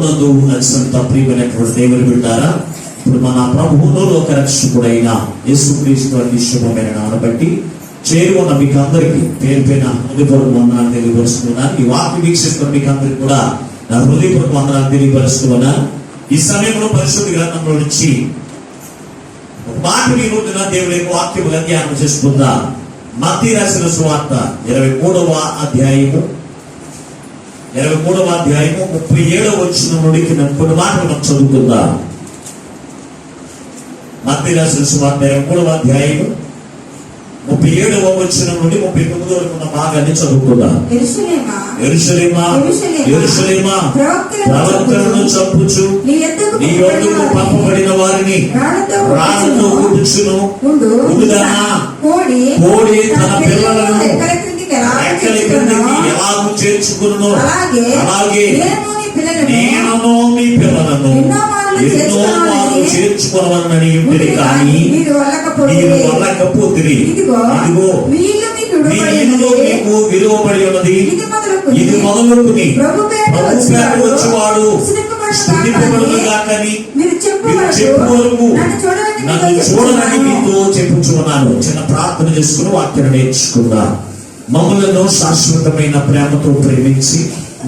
ప్రభునందు అత్యంత ప్రియమైనటువంటి దేవుని బిడ్డారా, ఇప్పుడు మన ప్రభువును లోక రక్షకుడైన యేసుక్రీస్తు అనే శుభమైన నామమును బట్టి చేరుకున్న మీకు అందరికీ పేరు పైన హృదయపూర్వక వందనాలు తెలియపరుస్తున్నాను. ఈ వాక్యం వీక్షిస్తున్న మీకు అందరికీ కూడా నా హృదయపూర్వక వందనాలు తెలియపరుస్తున్నాను. ఈ సమయంలో పరిశుద్ధ గ్రంథంలో నుంచి ఒక మాట మీ రోజున దేవుని యొక్క వాక్యముగా ధ్యానం చేసుకుందాం. మత్తయి రాసిన సువార్త 23వ అధ్యాయము 37వ వచనం నుండి కొన్ని మాటలు మనం చదువుకుందాం. మత్తయి రాసిన సువార్త 23వ అధ్యాయము 37వ వచనం నుండి 39వ వరకు ఉన్న భాగాన్ని చదువుకుందాం. యెరూషలేమా, యెరూషలేమా, ప్రవక్తలను చంపుచు నీ యొద్దకు పంపబడిన వారిని రాళ్లతో కొట్టుచును ఉండుదనా, కోడి తన పిల్లలను రెక్కల క్రిందికి ఎలాగూ చేర్చుకును, అలాగే నేను మీ పిల్లలను ఎన్నో మార్లు చేర్చుకోవాలని ఉంటుంది, కానీ మీరు వల్లకపోతిరి. ఇదిగో మీ ఇల్లు మీకు విలువబడి ఉన్నది. ఇది మొదలుకుని ప్రభు పేరు వచ్చేవాడు స్తుతింపబడును గాకని మీరు చెప్పు వరకు నన్ను చూడడానికి మీతో చెప్పుచున్నాను. చిన్న ప్రార్థన చేసుకుని వాక్యాన్ని నేర్చుకుందాం. మమ్మలను శాశ్వతమైన ప్రేమతో ప్రేమించి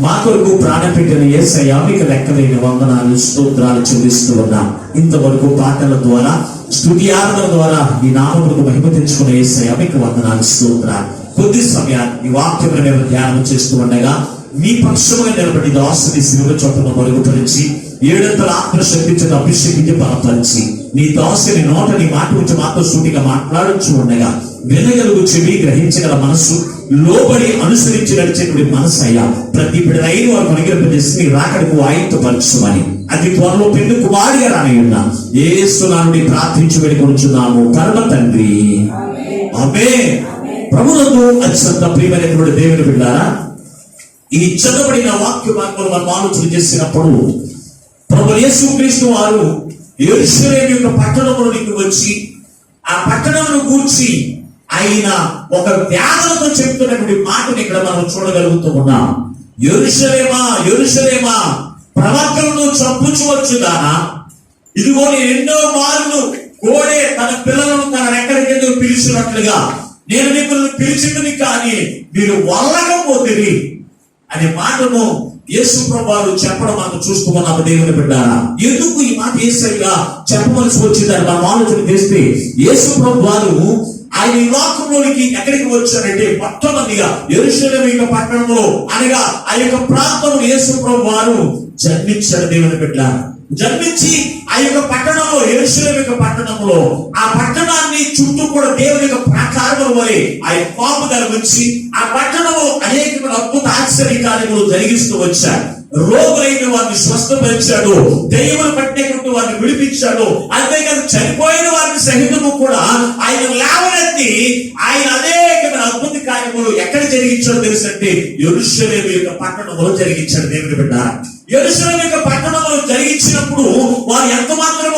మా కొరకు ప్రాణం పెట్టిన యేసయ్య మీకు లెక్కలేని వందనాలు, స్తోత్రాలు చెల్లిస్తూ ఉన్నాం. ఇంతవరకు పాటల ద్వారా, స్తుతి ఆరాధన ద్వారా ఈ నామములకు మహిమ తెచ్చుకున్న యేసయ్య మీకు వందనాలు, స్తోత్రాలు. కొద్ది సమయాన్ని ఈ వాక్యమును మేము ధ్యానం చేస్తూ ఉండగా మీ పక్షముగా నిలబడి దాసుని శిలువ చొప్పున మరుగుపరిచి ఏడంతల ఆత్మశక్తితో అభిషేకించి బలపరిచి నీ దాసుని నోట నీ మాట వచ్చి మాతో సూటిగా మాట్లాడుచు ఉండగా వినగలుగు చెవి, గ్రహించగల మనస్సు, లోబడి అనుసరించి నడిచేటువంటి మనసు అయ్యా ప్రతి బిడ్డలైన వారు అనుగ్రహించేసి నీ రాకడకు ఆయుధపరచుమని అది త్వరలో పెళ్లి కుమారుడిగా రానియున్నా యేసు నామమున ప్రార్థించి వేడుకొనుచున్నాము పరమ తండ్రి, ఆమేన్. ప్రభువునందు అత్యంత ప్రియమైనటువంటి దేవుని బిడ్డలారా, ఈ చదవబడిన వాక్య భాగంలో మనం ఆలోచన చేసినప్పుడు ప్రభు యేసుక్రీస్తు వారు యెరూషలేము యొక్క పట్టణంలోనికి వచ్చి ఆ పట్టణంను గూర్చి ఆయన ఒక వ్యాధులతో చెప్తున్నటువంటి మాటను ఇక్కడ మనం చూడగలుగుతూ ఉన్నాం. యెరూషలేమా, యెరూషలేమా, ప్రవక్తలను చంపుచువచ్చుదానా, ఇదిగో నేను ఎన్నో మార్లు కోడే తన పిల్లలను తన రెక్కల కింద పిలిచినట్లుగా నేను మిమ్మల్ని పిలిచింది, కానీ మీరు వల్లకపోతిరి అనే మాటను యేసు ప్రభువు చెప్పడం మనం చూస్తూ ఉన్నాము. దేవుని బిడ్డారా, ఎందుకు ఈ మాట యేసయ్య చెప్పవలసి వచ్చిందని మనం ఆలోచన చేస్తే యేసు ప్రభువు ఆయన ఈ లోకంలోనికి ఎక్కడికి వచ్చారంటే మొట్టమొదటిగా యెరూషలేము యొక్క పట్టణంలో అనగా ఆ యొక్క ప్రాంతంలో యేసు ప్రభువు జన్మించాడు. దేవుని బిడ్డారా, జన్మించి ఆ యొక్క పట్టణంలో, యెరూషలేము యొక్క పట్టణంలో ఆ పట్టణాన్ని చుట్టూ కూడా దేవుని యొక్క ప్రాకారముల వలె ఆయన కాపుదల వచ్చి ఆ పట్టణంలో అనేకమైన అద్భుత ఆశ్చర్య కార్యములు జరిగిస్తూ వచ్చాడు. రోగులైన వారిని స్వస్థపరిచాడు, దెయ్యములు పట్టినటువంటి వారిని విడిపించాడు. అంతేకాదు చనిపోయిన వారిని సహితము కూడా ఆయన లేవనెత్తి ఆయన అనేకమైన అద్భుత కార్యములు ఎక్కడ జరిగించాడో తెలుసంటే యెరూషలేము యొక్క పట్టణంలో జరిగించాడు. దేవుని బిడ్డారా, యెరూషలేము యొక్క పట్టణంలో జరిగించినప్పుడు వారు ఎంత మాత్రము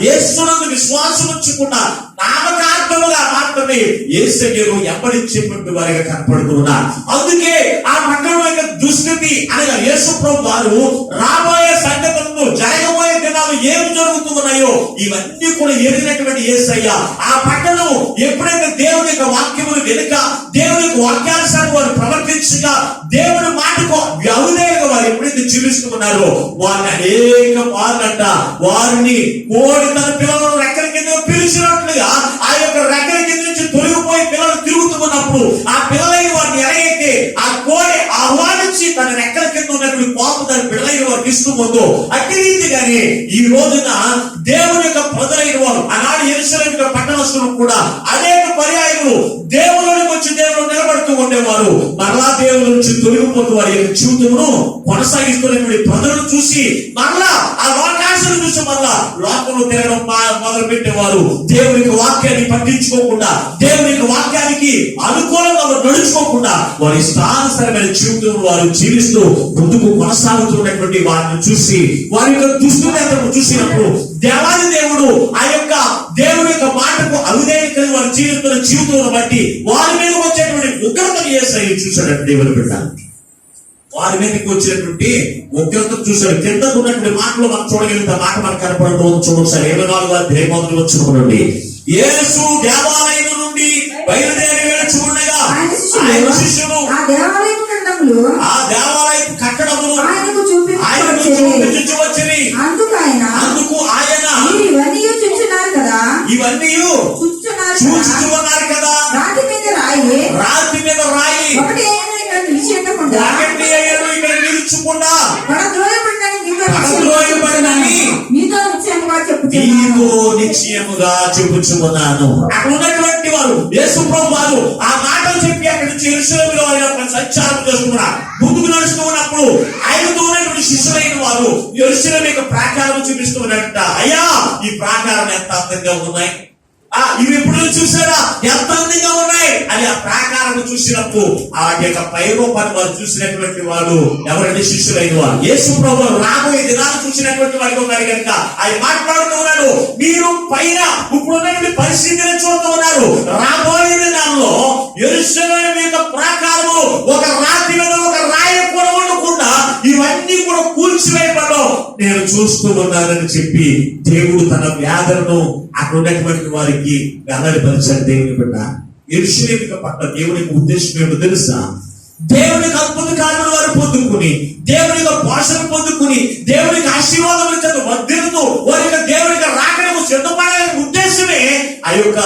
యేసునందు విశ్వాసం ఉంచకుండా నామకార్థముగా మాత్రమే యేసయ్యను వెంబడించేటువంటి వారిగా కనపడుతున్నారు. అందుకే ఆ పట్టణం యొక్క దుస్థితి అనగా యేసు ప్రభు వారు రాబోయే సంగతులను, జరగబోయే దినాలు ఏమి జరుగుతున్నాయో ఇవన్నీ కూడా ఎరిగినటువంటి యేసయ్య ఆ పట్టణం ఎప్పుడైతే దేవుని యొక్క వాక్యములు వెనుక దేవుని యొక్క వాక్యానుసారం వారు ప్రవర్తించగా దేవుని మాటకు వ్యవధేయంగా వారు ఎప్పుడైతే జీవిస్తున్నారో వారిని అనేక మార్లంట వారిని కోడి తన పిల్లలను రెక్కల కింద పిలిచినట్లుగా ఆ యొక్క రెక్కల కింద నుంచి తొలగిపోయి పిల్లలు తిరుగుతున్నప్పుడు ఆ పిల్లలైన వారిని ఎలాగైతే ఆ కోడి ఆహ్వానించి తన రెక్కల కింద ఉన్నటువంటి కోపం తన పిల్లలైన వారికి ఇస్తుందో అట్టి రీతిగానే ఈ రోజున దేవుని యొక్క ప్రజలైన వారు ఆనాడు యెరూషలేము యొక్క పట్టణస్తులు కూడా అనేక పర్యాయములు దేవులోనికి వచ్చి దేవుడు నిలబడుతూ ఉండేవారు. మరలా దేవుల నుంచి తొలగిపోతూ వారి యొక్క జీవితమును కొనసాగిస్తున్నటువంటి ప్రజలను చూసి మరలా ఆ లోకాశను చూసి మరలా లోకంలో తిరగడం మొదలు పెట్టేవారు. దేవునికి వాక్యాన్ని పట్టించుకోకుండా, దేవునికి వాక్యానికి అనుకూలంగా నడుచుకోకుండా వారి స్థానసరమైన జీవితం వారు జీవిస్తూ ముందుకు కొనసాగుతున్నటువంటి వారిని చూసి వారి యొక్క దుష్టులను చూసినప్పుడు దేవాది దేవుడు ఆ యొక్క దేవుని యొక్క మాటకు అవిధేయత వారి జీవితంలో బట్టి వారి మీద వచ్చేటువంటి ఉగ్రతను యేసయ్య చూశాడు. దేవుని బిడ్డ, వారి మీదకి వచ్చినటువంటి ఉగ్రత చూశాడు. కింద ఉన్నటువంటి మాటలు మనం చూడగలిగితే మాట మనకు కనపడడం చూడండి సార్. 24వ అధ్యాయం మొదటి వచనంలోని యేసు దేవాలయం నుండి బయలుదేరి వెళ్ళుచుండగా ఆయన శిష్యులు ఆ దేవాలయం కట్టడమును ఆయనకు చూపించువచ్చిరి. అందుకు ఆయన ఇవన్నీ చూచుచున్నారు కదా, రాతి మీద రాయి ఒకటి ఇక్కడ నిలుచుకుండా నీతో నిశ్చయముగా చెప్పుచున్నాను. అక్కడ ఉన్నటువంటి వారు యేసు ప్రభువు వారు ఆ మాటలు చెప్పి అక్కడి నుంచి యెరూషలేములో వారు సంచారం చేస్తున్నారు. ముందుకు నడుస్తూ ఉన్నప్పుడు ఆయనతో ఉన్నటువంటి శిష్యులైన వారు యెరూషలేము యొక్క ప్రాకారం చూపిస్తూ ఉన్నారంట. అయ్యా, ఈ ప్రాకారం ఎంత అందంగా ఉన్నాయి, ఇవి ఎప్పుడు చూసారా, ఎంత అందంగా ఉన్నాయి అని ఆ ప్రాకారం చూసినప్పుడు ఆ యొక్క పైరూపాన్ని వారు చూసినటువంటి వాడు ఎవరంటే శిష్యులైన వారు. యేసు ప్రభువు రాబోయే దినాలు చూసినటువంటి వాడికి ఉన్నారు కనుక ఆయన మాట్లాడుతూ ఉన్నాడు, మీరు పైన ఇప్పుడు ఉన్నటువంటి పరిస్థితిని చూస్తూ ఉన్నారు. రాబోయే దినాల్లో యెరూషలేము యొక్క ప్రాకారము ఒక రాతి మీద ఒక రాయి కూడా ఉండకుండా ఇవన్నీ కూడా కూల్చివేయబడడం నేను చూస్తూ ఉన్నానని చెప్పి దేవుడు తన వ్యాధులను అక్కడ ఉన్నటువంటి వారికి వెల్లడిపరిచాడు. దేవుని బిడ్డ, యెరూషలేము పట్ల దేవునికి ఉద్దేశం ఏమిటో తెలుసా? దేవునికి అద్భుత కార్యాలు వారు పొందుకుని, దేవుని పోషణ పొందుకుని, దేవునికి ఆశీర్వాదం చేత వర్ధిల్లుతూ వారి యొక్క దేవునికి రాకడము సిద్ధపడాలనే ఉద్దేశమే ఆ యొక్క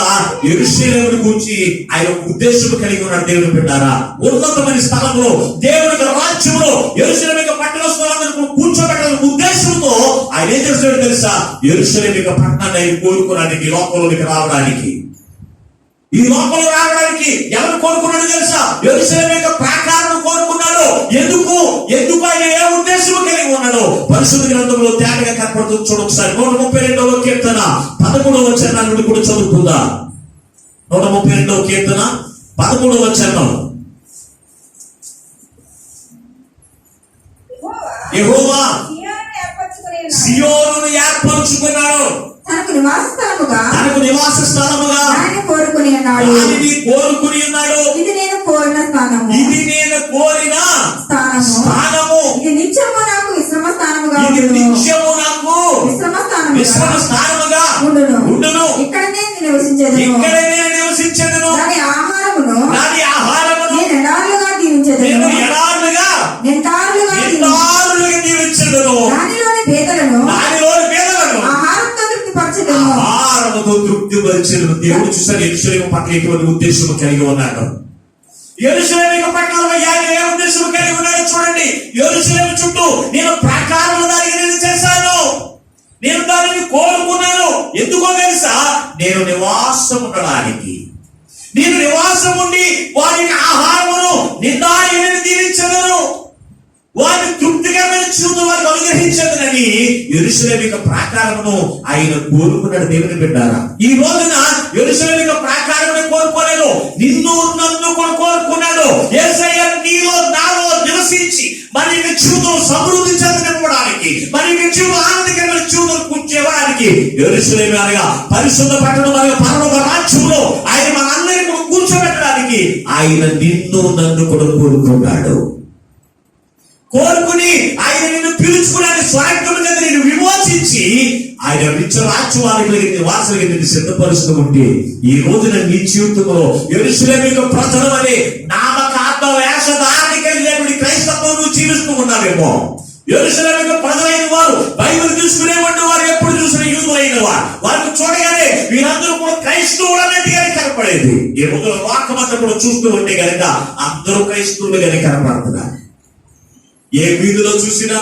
యెరూషలేమును గురించి ఆయన ఉద్దేశం కలిగి ఉన్నాడు. దేవుని బిడ్డారా, ఉన్నతమైన స్థలంలో దేవునికి రాజ్యంలో యెరూషలేము పట్టణస్థలంలో కూర్చోబెట్టాలనే ఉద్దేశంతో ఆయన ఏం చేస్తాడో తెలుసా? యెరూషలేము యొక్క పట్టణాన్ని ఆయన కోరుకోవడానికి, లోకంలోనికి రావడానికి, ఈ లోకంలో రావడానికి ఎవరు కోరుకున్నాడు తెలుసా? యెరూషలేము యొక్క ప్రాకారం కోరుకున్నాడు. ఎందుకు ఆయన ఏ ఉద్దేశం కలిగి ఉన్నాడు? పరిశుద్ధ గ్రంథంలో తేటగా కనపడుతుంది. చూడు ఒకసారి 132వ కీర్తన 13వ వచనం నుండి కూడా చదువుతుందా? 132వ కీర్తన 13వ వచనం. యెహోవా సియోనును ఏర్పరచుకున్నాడు, తనకు నివాస స్థలముగా ఆయన కోరుకుని ఉన్నాడు. ఇది నేను కోరిన స్థానము, ఇది నిత్యము నాకు విశ్రమ స్థానముగా ఉండును. ఇక్కడనే నివసించెదను. దాని ఆహారమును నేను ఎడారులుగా దీవించెదను. దానిలోని పేదలను ఆహారముతో తృప్తిపరిచెను. దేవుడు చూసాడు యెరూషలేము పట్ల ఎటువంటి ఉద్దేశం కలిగి ఉన్నాడు. యెరూషలేము పట్ల ఆయన ఏ ఉద్దేశం కలిగి ఉన్నాడో చూడండి. యెరూషలేము చుట్టూ నేను ప్రాకారం దానికి నేను చేశాను, నేను దానిని కోరుకున్నాను. ఎందుకో తెలుసా? నేను నివాసం ఉండడానికి, నేను నివాసం ఉండి వారికి ఆహారమును నిందాయని దీవించదను, వారిని తృప్తికరమైన జీవితం వారికి అనుగ్రహించదనని యెరూషలేము యొక్క ప్రాకారమును ఆయన కోరుకున్నాడు. దేవుని బిడ్డారా, ఈ రోజున యెరూషలేము యొక్క ప్రాకారమును కోరుకోలేదు, నిన్ను నన్ను కూడా కోరుకున్నాడు. యేసయ్య నీలో నాలో నివసించి మన యొక్క జీవితం సమృద్ధి చెందనివ్వడానికి, మన యొక్క జీవితం ఆనందకరమైన జీవితం కూర్చేవాడానికి యెరూషలేము అనగా పరిశుద్ధ పట్టణం అనగా పరలోక రాజ్యంలో ఆయన మనందరినీ కూడా కూర్చోబెట్టడానికి ఆయన నిన్ను నన్ను కూడా కోరుకున్నాడు. కోరుకుని ఆయన నిన్ను పిలుచుకున్నాడు. స్వార్థం చేత నిన్ను విమోచించి ఆయన నిత్య రాజ్యానికి నివాసానికి నిన్ను సిద్ధపరుస్తూ ఉంటే ఈ రోజున నీ జీవితంలో యెరూషలేము యొక్క ప్రజల వలె నామకార్థ వేషధారణకి వెళ్ళేటువంటి క్రైస్తవం నువ్వు జీవిస్తూ ఉన్నావేమో. యెరూషలేము యొక్క ప్రజలైన వారు బైబిల్ తీసుకునేవాడు వారు ఎప్పుడు చూసిన యూదులైన వారు వారికి చూడగానే వీరందరూ కూడా క్రైస్తవులు అన్నట్టుగానే కనపడేది. ఈ రోజున వాక్యమంతా కూడా చూస్తూ ఉంటే కనుక అందరూ క్రైస్తవులుగానే కనపడుతున్నారు. ఏ వీధిలో చూసినా,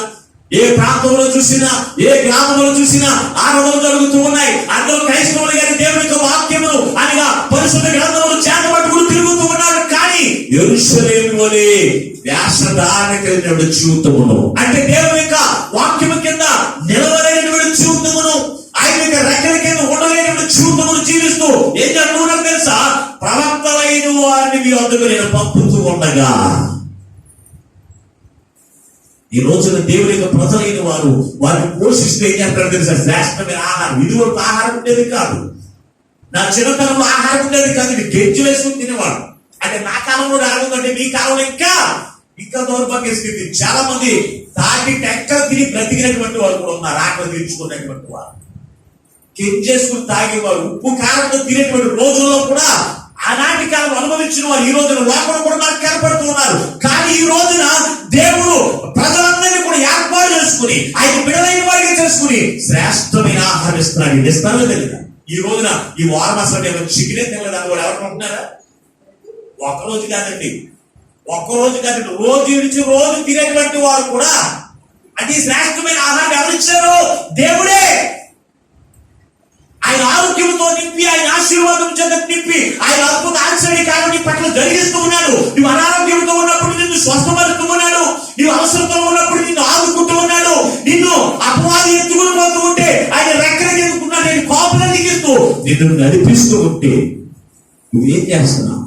ఏ ప్రాంతంలో చూసినా, ఏ గ్రామంలో చూసినా ఆరాధనలు జరుగుతూ ఉన్నాయి. అందరూ క్రైస్తవులు గారి దేవుని యొక్క వాక్యమును అనగా పరిశుద్ధ గ్రంథములు చేతబట్టుకుని తిరుగుతూ ఉన్నారు. కానీ యెరూషలేము వలె వేషధారణ కలిగిన జీవితమును, అంటే దేవుని యొక్క వాక్యము కింద నిలవలేనటువంటి జీవితమును, ఆయన యొక్క రెక్కల కింద ఉండలేనటువంటి జీవితమును జీవిస్తూ ఏం జరుగుతున్నారు తెలుసా? ప్రవక్తలైన వారిని మీ వద్దకు నేను పంపుతూ ఉండగా ఈ రోజున దేవుని యొక్క ప్రజలైన వారు వారిని పోషిస్తే ఏం చేస్తారు తెలుసా? శ్రేష్టమైన ఆహారం. ఇది వరకు ఆహారం ఉండేది కాదు, నా చిన్నతనంలో ఆహారం ఉండేది కాదు. ఇది గెజ్జు వేసుకుని తినేవాడు. అంటే నా కాలంలో ఆగుందంటే మీ కాలంలో ఇంకా ఇంకా దౌర్భాగ్య స్థితి. చాలా మంది తాటి టెంక తిని బ్రతికినటువంటి వారు కూడా ఉన్నారు. ఆకలి తీర్చుకున్నటువంటి వారు, కెంచేసుకుని తాగేవారు, ఉప్పు కారంతో తినేటువంటి రోజుల్లో కూడా ఆనాటి కాలం అనుభవించిన వారు ఈ రోజున లోపల కూడా మనకు కనపడుతూ ఉన్నారు. కానీ ఈ రోజున దేవుడు ప్రజలందరినీ కూడా ఏర్పాటు చేసుకుని ఆయన బిడ్డలైన వారికి చేసుకుని శ్రేష్టమైన ఆహారం ఇస్తున్నాడు. ఇది ఇస్తారో తెలియదు. ఈ రోజున ఈ వారం అసలు నేను చికెనే తినలేదు అని కూడా ఎవరు అంటున్నారా? ఒక్కరోజు కాదండి, రోజు విడిచి రోజు తినేటువంటి వారు కూడా అతి శ్రేష్టమైన ఆహారం ఎవరిచ్చారు? దేవుడే. ఆయన ఆరోగ్యంతో నింపి, ఆయన ఆశీర్వాదం చేత నింపి, ఆయన అద్భుత ఆశ్చర్య కార్యం నీ పట్ల జరిగిస్తూ ఉన్నాడు. నువ్వు అనారోగ్యంతో ఉన్నప్పుడు నిన్ను స్వస్థపరుస్తూ ఉన్నాడు. నువ్వు అవసరంతో ఉన్నప్పుడు నిన్ను ఆదుకుంటూ ఉన్నాడు. నిన్ను అపవాది ఎత్తుకుని పోతూ ఉంటే ఆయన రెక్కలకి ఎత్తుకున్నాడు. నేను కోపలు దిగిస్తూ నిన్ను నడిపిస్తూ ఉంటే నువ్వేం చేస్తున్నావు?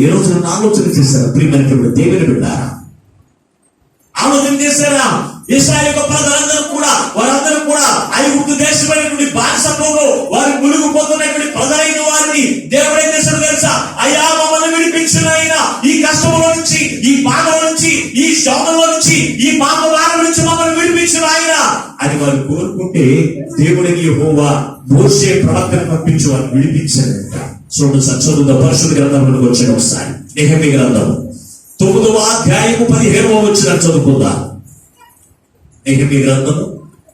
ఏ రోజున ఆలోచన చేశారా? ప్రియమైనటువంటి దేవుని బిడ్డారా, ఆలోచన చేశారా? ఇశ్రాయేలు యొక్క ప్రజలందరూ కూడా, వారందరూ కూడా ఐగుప్తు దేశమైనటువంటి బానిసత్వంలో వారు మునిగిపోతున్నటువంటి ప్రజలైన వారిని దేవుడు ఏం చేశాడు తెలుసా? అయ్యా మమ్మల్ని విడిపించిన ఆయన, ఈ కష్టంలో నుంచి, ఈ బాధలో నుంచి, ఈ శోధంలో నుంచి, ఈ పాప వారం నుంచి మమ్మల్ని విడిపించిన ఆయన అని వారు కోరుకుంటే దేవుడిని యెహోవా మోషే ప్రవక్తను పంపించి వారు విడిపించారంట. చూడండి, చదువుదా పరిశుద్ధ గ్రంథంలోకి వచ్చాడు. ఒకసారి నెహెమీయా గ్రంథం 9వ అధ్యాయము 17వ వచనం చదువుకుందాం. నెహెమీయా గ్రంథం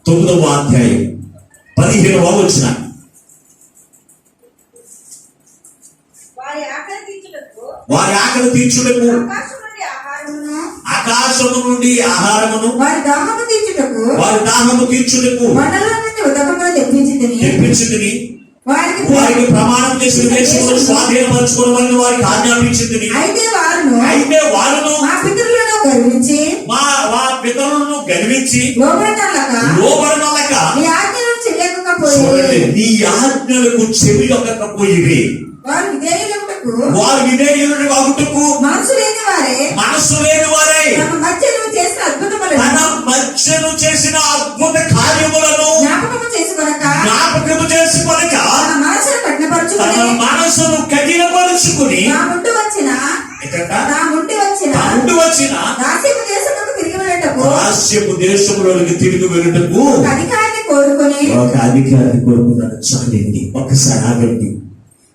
9వ అధ్యాయం 17వ వచనం. వారి ఆకలి తీర్చుటకు ఆకాశము నుండి ఆహారమును, వారి దాహము తీర్చుటకు తెప్పించుకుని వారికి ప్రమాణం చేసిన దేశంలో స్వాధీనపరచుకోవాలని వారికి ఆజ్ఞాపించింది. అయితే వారును మా పితరులను గర్వించి లోబడనొల్లక నీ ఆజ్ఞలకు చెవియొక్కకపోయివి. వారు విధేయులను అగుటకు మనసు లేని వారే తన మధ్యను చేసిన అద్భుత కార్యములను జ్ఞాపకము చేసుకొనక తన మనసును కఠినపరుచుకుని రాష్ట్రపు దేశంలోకి తిరిగి వెళ్ళటకు ఒక అధికారిని కోరుకున్నాడు. చాలండి, ఒక్కసారి ఆగండి.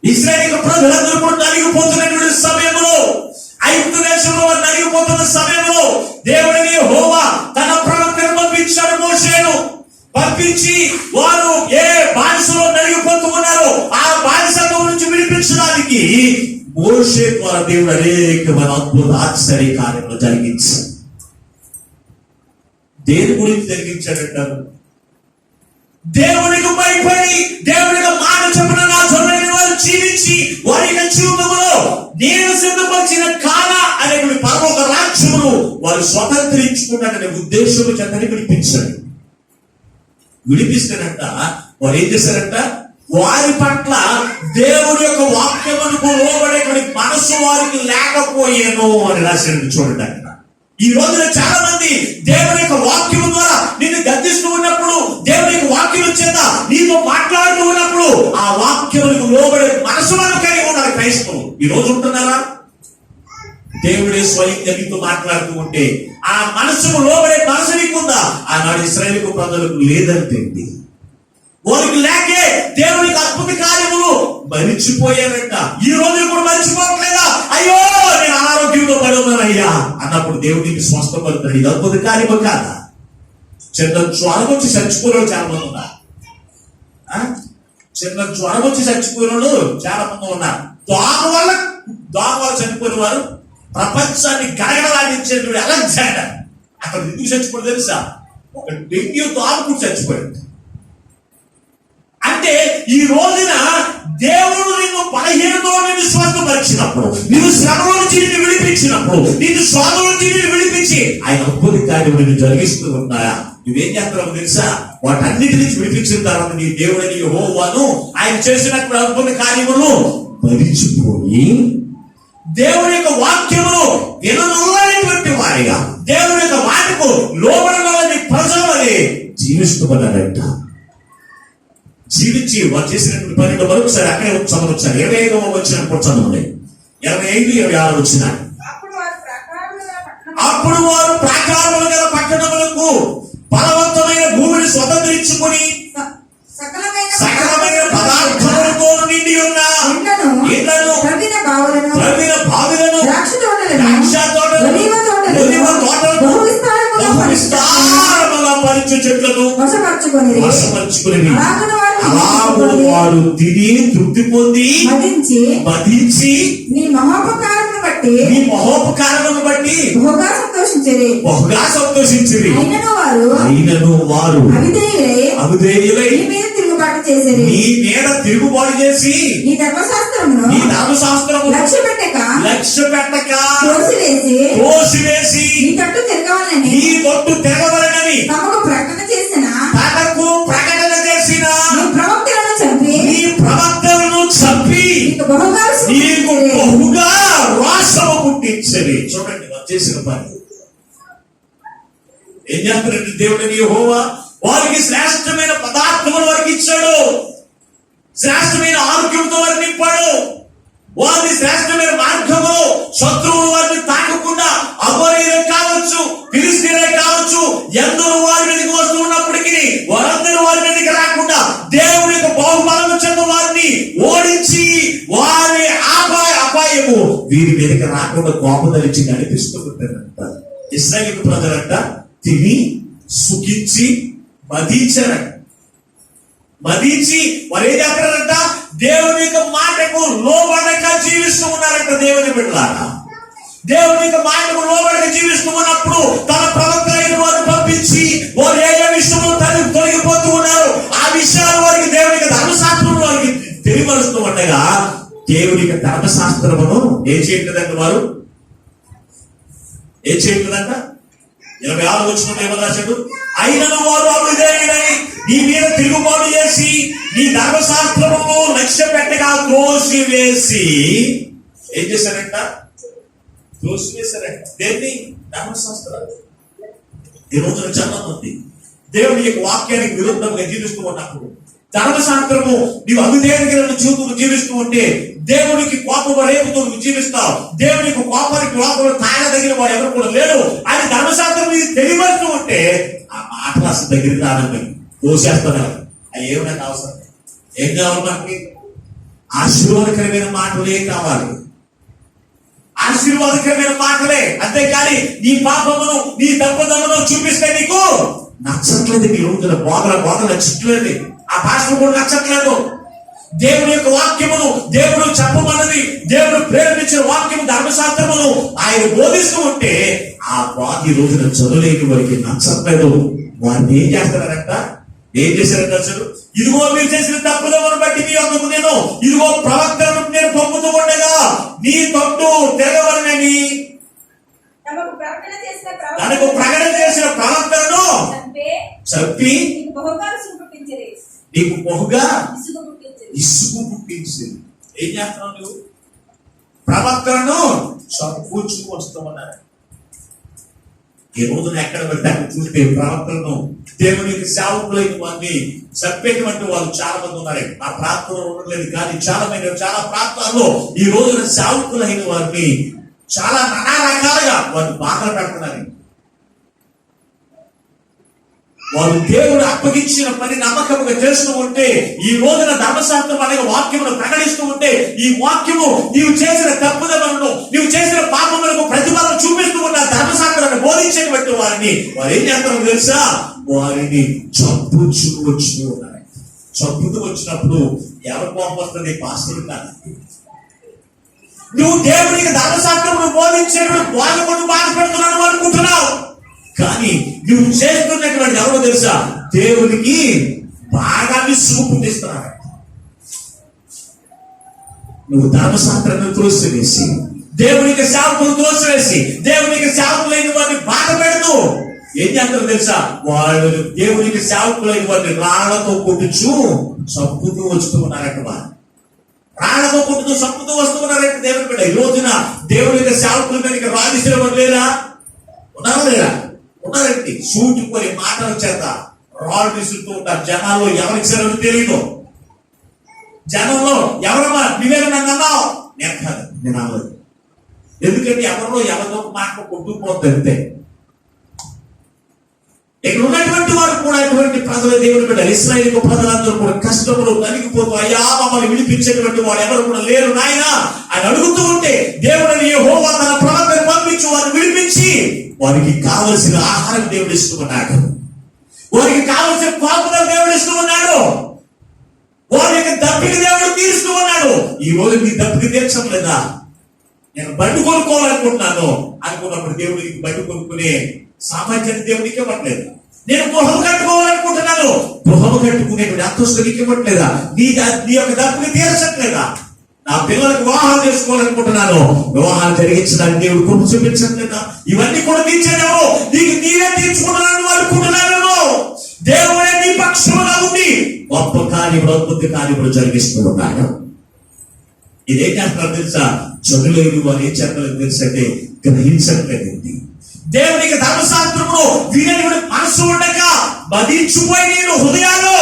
ఇశ్రాయేలు ప్రజలందరూ కూడా నలిగిపోతున్నటువంటి సమయంలో, ఐగుప్తు దేశంలో వారు నలిగిపోతున్న సమయంలో దేవుడిని యెహోవా తన ప్రవక్తను పంపించాడు. మోషేను పంపించి వారు ఏ బానిసలో నలిగిపోతూ ఉన్నారో ఆ బానిసత్వం నుంచి విడిపించడానికి మోషే ద్వారా దేవుడు అనేకమైన అద్భుత ఆశ్చర్య కార్యములు జరిగించాడు. దేని గురించి జరిగించాడంటారు? దేవునికి భయపడి, దేవునికి మాట చెప్పిన నా జొన్నైన వారు జీవించి వారి యొక్క జీవితంలో నేను సిద్ధపరిచిన కాల అనేటువంటి పరలోక రాజ్యమును వారు స్వతంత్రించుకున్నాడనే ఉద్దేశం చేతని విడిపిస్తాడంట. వారు ఏం చేశారంట? వారి పట్ల దేవుడి యొక్క వాక్యమునకు లోబడేటువంటి మనసు వారికి లేకపోయేను అని రాశాడు. చూడండి, అక్కడ ఈ రోజున చాలా మంది దేవుని యొక్క వాక్యం ద్వారా నిన్ను గద్దిస్తూ ఉన్నప్పుడు, దేవుని యొక్క వాక్యం చేత నీతో మాట్లాడుతూ ఉన్నప్పుడు ఆ వాక్యములకు లోబడే మనసు మనం కలిగి ఉండాలి. క్రైస్తవులు ఈ రోజు ఉంటున్నారా? దేవుడే స్వయంగా నీతో మాట్లాడుతూ ఉంటే ఆ మనసుకు లోబడే మనసు నీకుందా? ఆనాడు ఇశ్రాయేలు ప్రజలకు లేదంటే వారికి లేకే దేవునికి అద్భుత కార్యములు మరిచిపోయారంట. ఈ రోజు కూడా మరిచిపోవట్లేదా? అయ్యో నేను అనారోగ్యంతో పడి ఉన్నానయ్యా అన్నప్పుడు దేవుడికి స్వస్థపడతాడు. ఇది అద్భుత కార్యము కాదా? చిన్న జ్వరం వచ్చి చచ్చిపోయిన చాలా మంది ఉన్నారు. చిన్న జ్వరం వచ్చి చచ్చిపోయిన చాలా మంది ఉన్నారు. దోమ వల్ల చనిపోయిన వారు ప్రపంచాన్ని గడగడలాడించేటువంటి అలెగ్జాండర్ అక్కడ ఎందుకు చచ్చిపోయాడు తెలుసా? ఒక డెంగ్యూ దోమకు చచ్చిపోయాడు. అంటే ఈ రోజున దేవుడు నిన్ను బలహీనతో నిన్ను స్వస్థపరిచినప్పుడు, నిన్ను శ్రమలో నుంచి నిన్ను విడిపించినప్పుడు, నిన్ను శోధన నుంచి నిన్ను విడిపించి ఆయన అద్భుత కార్యం నిన్ను జరిగిస్తూ ఉన్నాయా? నువ్వేం చేస్తున్నావు తెలుసా? వాటన్నిటి నుంచి విడిపించిన తర్వాత నీ దేవుడిని యెహోవాను ఆయన చేసినప్పుడు అద్భుత కార్యములు మరిచిపోయి దేవుని యొక్క వాక్యమును విననున్నటువంటి వారిగా, దేవుని యొక్క వాటికు లోబడని ప్రజలు అని జీవిస్తున్నారంట. జీవించి వారు చేసినటువంటి పనిలో మరొకసారి అక్కడే చదవచ్చారు. 25వ వచనం చదవండి. 25, 26 వచ్చిన అప్పుడు వారు ప్రాకారములు గల పట్టణములకు బలవంతమైన భూమిని స్వతంత్రించుకుని సకలమైన పదార్థములతో నిండి ఉన్న ఇళ్లను, ద్రవ్య బావులను, ద్రాక్ష తోటలను, ఒలివ తోటలను, బహు విస్తారముగా పరిచు చెట్లను వశపరచుకుని అలాగున వారు తిని తృప్తి పొంది మదించి నీ మహోపకారమును బట్టి బహుగా సంతోషించిరి. అయినను వారు అవిధేయులై నీ మీద తిరుగుబాటు చేసి నీ ధర్మశాస్త్రమును లక్ష్య పెట్టక తోసివేసి నీ తట్టు తిరగవలనని తమకు ప్రకటన చేసిన నీ ప్రవక్తలను చంపి నీకు బహుగా రోషము పుట్టించని. చూడండి వారు చేసిన పని ఏం చేస్తారంటే దేవుడిని యెహోవా వారికి శ్రేష్టమైన పదార్థములు వారికి ఇచ్చాడు, శ్రేష్టమైన ఆరోగ్యంతో వారిని నింపాడు, వారిని శ్రేష్టమైన మార్గము, శత్రువులు వారిని తాకకుండా అమోరీయులే కావచ్చు, ఫిలిష్తీయులే కావచ్చు, ఎందరూ వారి మీదకి వస్తూ ఉన్నప్పటికీ వారందరూ వారి మీదకి రాకుండా దేవుని యొక్క బహుబలము చెంద వారిని ఓడించి వారి అపాయము వీరి మీదకి రాకుండా కోపదలిచి నడిపిస్తూ ఉంటారంట. ఇశ్రాయేలు ప్రజలంట తిని సుఖించి మదించి వారు ఏం చేస్తారంట, దేవుని యొక్క మాటకు లోబడక జీవిస్తూ ఉన్నారంట. దేవుని బిడ్డలారా, దేవుని యొక్క మాటకు లోబడక జీవిస్తూ ఉన్నప్పుడు తన ప్రవక్తలైన వారిని పంపించి వారు ఏ విషయంలో తొలగిపోతూ ఉన్నారు ఆ విషయాలు వారికి దేవుని యొక్క ధర్మశాస్త్రం వారికి తెలియపరుస్తూ ఉండగా దేవుని యొక్క ధర్మశాస్త్రమును ఏం చేయట్లేదంట, వారు ఏం చేయట్లేదంట. 26 వచనం ఏమని రాశాడు, అయినను వారు అవిధేయులై నీ మీద తిరుగుబాటు చేసి నీ ధర్మశాస్త్రమును లక్ష్య పెట్టగా త్రోసివేసి ఏం చేశారంట, త్రోసివేశారంట. దేన్ని? ధర్మశాస్త్రాలు. ఈ రోజున చాలా మంది దేవుని యొక్క వాక్యానికి విరుద్ధంగా జీవిస్తూ ఉన్నప్పుడు ధర్మశాస్త్రము నీవు అవిధేయులను చూపుతూ జీవిస్తూ ఉంటే దేవునికి కోపము రేపుతూ నువ్వు జీవిస్తావు. దేవునికి కోపానికి లోపల తాగదగిన వాడు ఎవరు కూడా లేడు అని ధర్మశాస్త్రం నీకు తెలియవస్తూ ఉంటే ఆ మాటలు అసలు దగ్గరికి రానని దోషేస్తున్నారు. అవి ఏమైనా అవసరం? ఏం కావాలి మనకి? ఆశీర్వాదకరమైన మాటలే కావాలి, ఆశీర్వాదకరమైన మాటలే. అంతేకాని నీ పాపమును నీ తప్పుదమును చూపిస్తే నీకు నచ్చట్లేదు. నీ రోజున బోధ నచ్చట్లేదు, ఆ పాస్టర్ కూడా నచ్చట్లేదు. దేవుని యొక్క వాక్యమును దేవుడు చెప్పమన్నది, దేవుడు ప్రేరేపించిన వాక్యము ధర్మశాస్త్రమును ఆయన బోధిస్తూ ఉంటే ఆ బాధ ఈ రోజున చదువులేని వారికి నచ్చట్లేదు. వారిని ఏం చేస్తారంట, ఏం చేశారంట అసలు? ఇదిగో మీరు చేసిన తప్పులను బట్టి మీ యొక్క నేను ఇదిగో ప్రవక్తలను నేను పంపుతూ ఉండగా నీ తట్టు తిరగవలనని తనకు ప్రకటన చేసిన ప్రవక్తలను చంపి నీకు బహుగా ఇసుగు పుట్టించింది. ఏం చేస్తున్నావు నువ్వు? ప్రవక్తలను చంపుచూ వస్తూ ఉన్నారు. ఈ రోజున ఎక్కడ పెట్టాక చూస్తే ప్రవక్తలను దేవునికి సేవకులైన వారిని చంపేటువంటి వాళ్ళు చాలా మంది ఉన్నారు. ఆ ప్రాంతంలో ఉండలేదు కానీ చాలా ప్రాంతాల్లో ఈ రోజున సేవకులైన వారిని చాలా నానా రకాలుగా వారిని బాధలు పెడుతున్నారు. వారు దేవుడు అప్పగించిన పని నమ్మకంగా చేస్తూ ఉంటే ఈ రోజున ధర్మశాస్త్రం అనే వాక్యమును ప్రకటిస్తూ ఉంటే ఈ వాక్యము నీవు చేసిన తప్పుదలను నీవు చేసిన పాపములకు ప్రతిఫలం చూపిస్తూ ఉన్న ధర్మశాస్త్రాన్ని బోధించేటువంటి వారిని వారు ఏం చేస్తారో తెలుసా? వారిని చంపుతూ ఉన్నారు. చంపుతూ వచ్చినప్పుడు ఎవరి కోపం వస్తుంది? పాస్టర్ కాదు. నువ్వు దేవునికి ధర్మశాస్త్రమును బోధించేటువంటి వాళ్ళను బాధ పెడుతున్నాను అనుకుంటున్నావు, కానీ నువ్వు చేస్తున్నటువంటి ఎవరో తెలుసా? దేవునికి బాగా విసుగు పుట్టిస్తున్నాడు. నువ్వు ధర్మశాస్త్రాన్ని త్రోసివేసి దేవునికి సేవకులు త్రోసివేసి దేవునికి సేవకులైన వారిని బాధ పెడుతూ ఏం చేస్తారో తెలుసా? వాళ్ళు దేవునికి సేవకులైన వారిని రాళ్లతో కొట్టుచు చంపుతూ వస్తూ ఉన్నారట. వారు రాళ్లతో కొట్టుతూ చంపుతూ వస్తూ ఉన్నారంటే దేవుని బిడ్డ ఈ రోజున దేవునికి సేవకుల మీదకి రాజీసిన వారు లేరా? ఉన్నారా లేరా? ఉన్నారండి. సూటుకొని మాటల చేత రాళ్ళు విసురుతూ ఉంటారు. జనాల్లో ఎవరికి సరే తెలియదు. జనంలో ఎవరమ్మా నువ్వేనా నన్ను అన్నావు? నేను కాదు, నేను అవ్వదు. ఎందుకంటే ఎవరిదో ఒక మాట కొట్టుకుపోతుంది అంతే. ఇక్కడ ఉన్నటువంటి వారు కూడా అటువంటి ప్రజల దేవుని బిడ్డలు, ఇశ్రాయేలు ప్రజలందరూ కూడా కష్టంలో నలిగిపోతూ అయ్యా మమ్మల్ని విడిపించేటువంటి వాడు ఎవరు కూడా లేరు నాయనా అని అడుగుతూ ఉంటే, దేవుడిని యెహోవా తన ప్రవక్తను పంపించి వారిని విడిపించి వారికి కావలసిన ఆహారం దేవుడు ఇస్తున్నాడు, వారికి కావలసిన కాపుదల దేవుడు ఇస్తున్నాడు, వారి యొక్క దప్పిక దేవుడు తీరుస్తూ ఉన్నాడు. ఈ రోజు నీ దప్పిక తీర్చడం లేదా? నేను బండి కొనుక్కోవాలనుకుంటున్నాను అనుకున్నప్పుడు దేవుడికి బండి కొనుక్కునే సామర్థ్యాన్ని దేవుడికి ఇవ్వట్లేదు. నేను గృహం కట్టుకోవాలనుకుంటున్నాను, గృహం కట్టుకునేటువంటి అంతస్తు నీకు ఇవ్వట్లేదా? నీ యొక్క దప్పుని తీర్చట్లేదా? నా పిల్లలకు వివాహం చేసుకోవాలనుకుంటున్నాను, వివాహాలు జరిగించడానికి దేవుడు కొను చూపించట్లేదా? ఇవన్నీ కూడా తీర్చేదేమో నీకు నీవే తీర్చుకుంటున్నాను అనుకుంటున్నాను. దేవుడే నీ పక్షంగా ఉండి గొప్ప కార్యములు, అద్భుత కార్యములు జరిగిస్తున్నాడు. ఇదేం చేస్తున్నారు తెలుసా? చదువులేని వారు ఏం చేస్తారో తెలుసంటే గ్రహించట్లేదండి. దేవునికి ధర్మశాస్త్రమును వినని మనసు ఉండక మదించిపోయి నేను హృదయాలు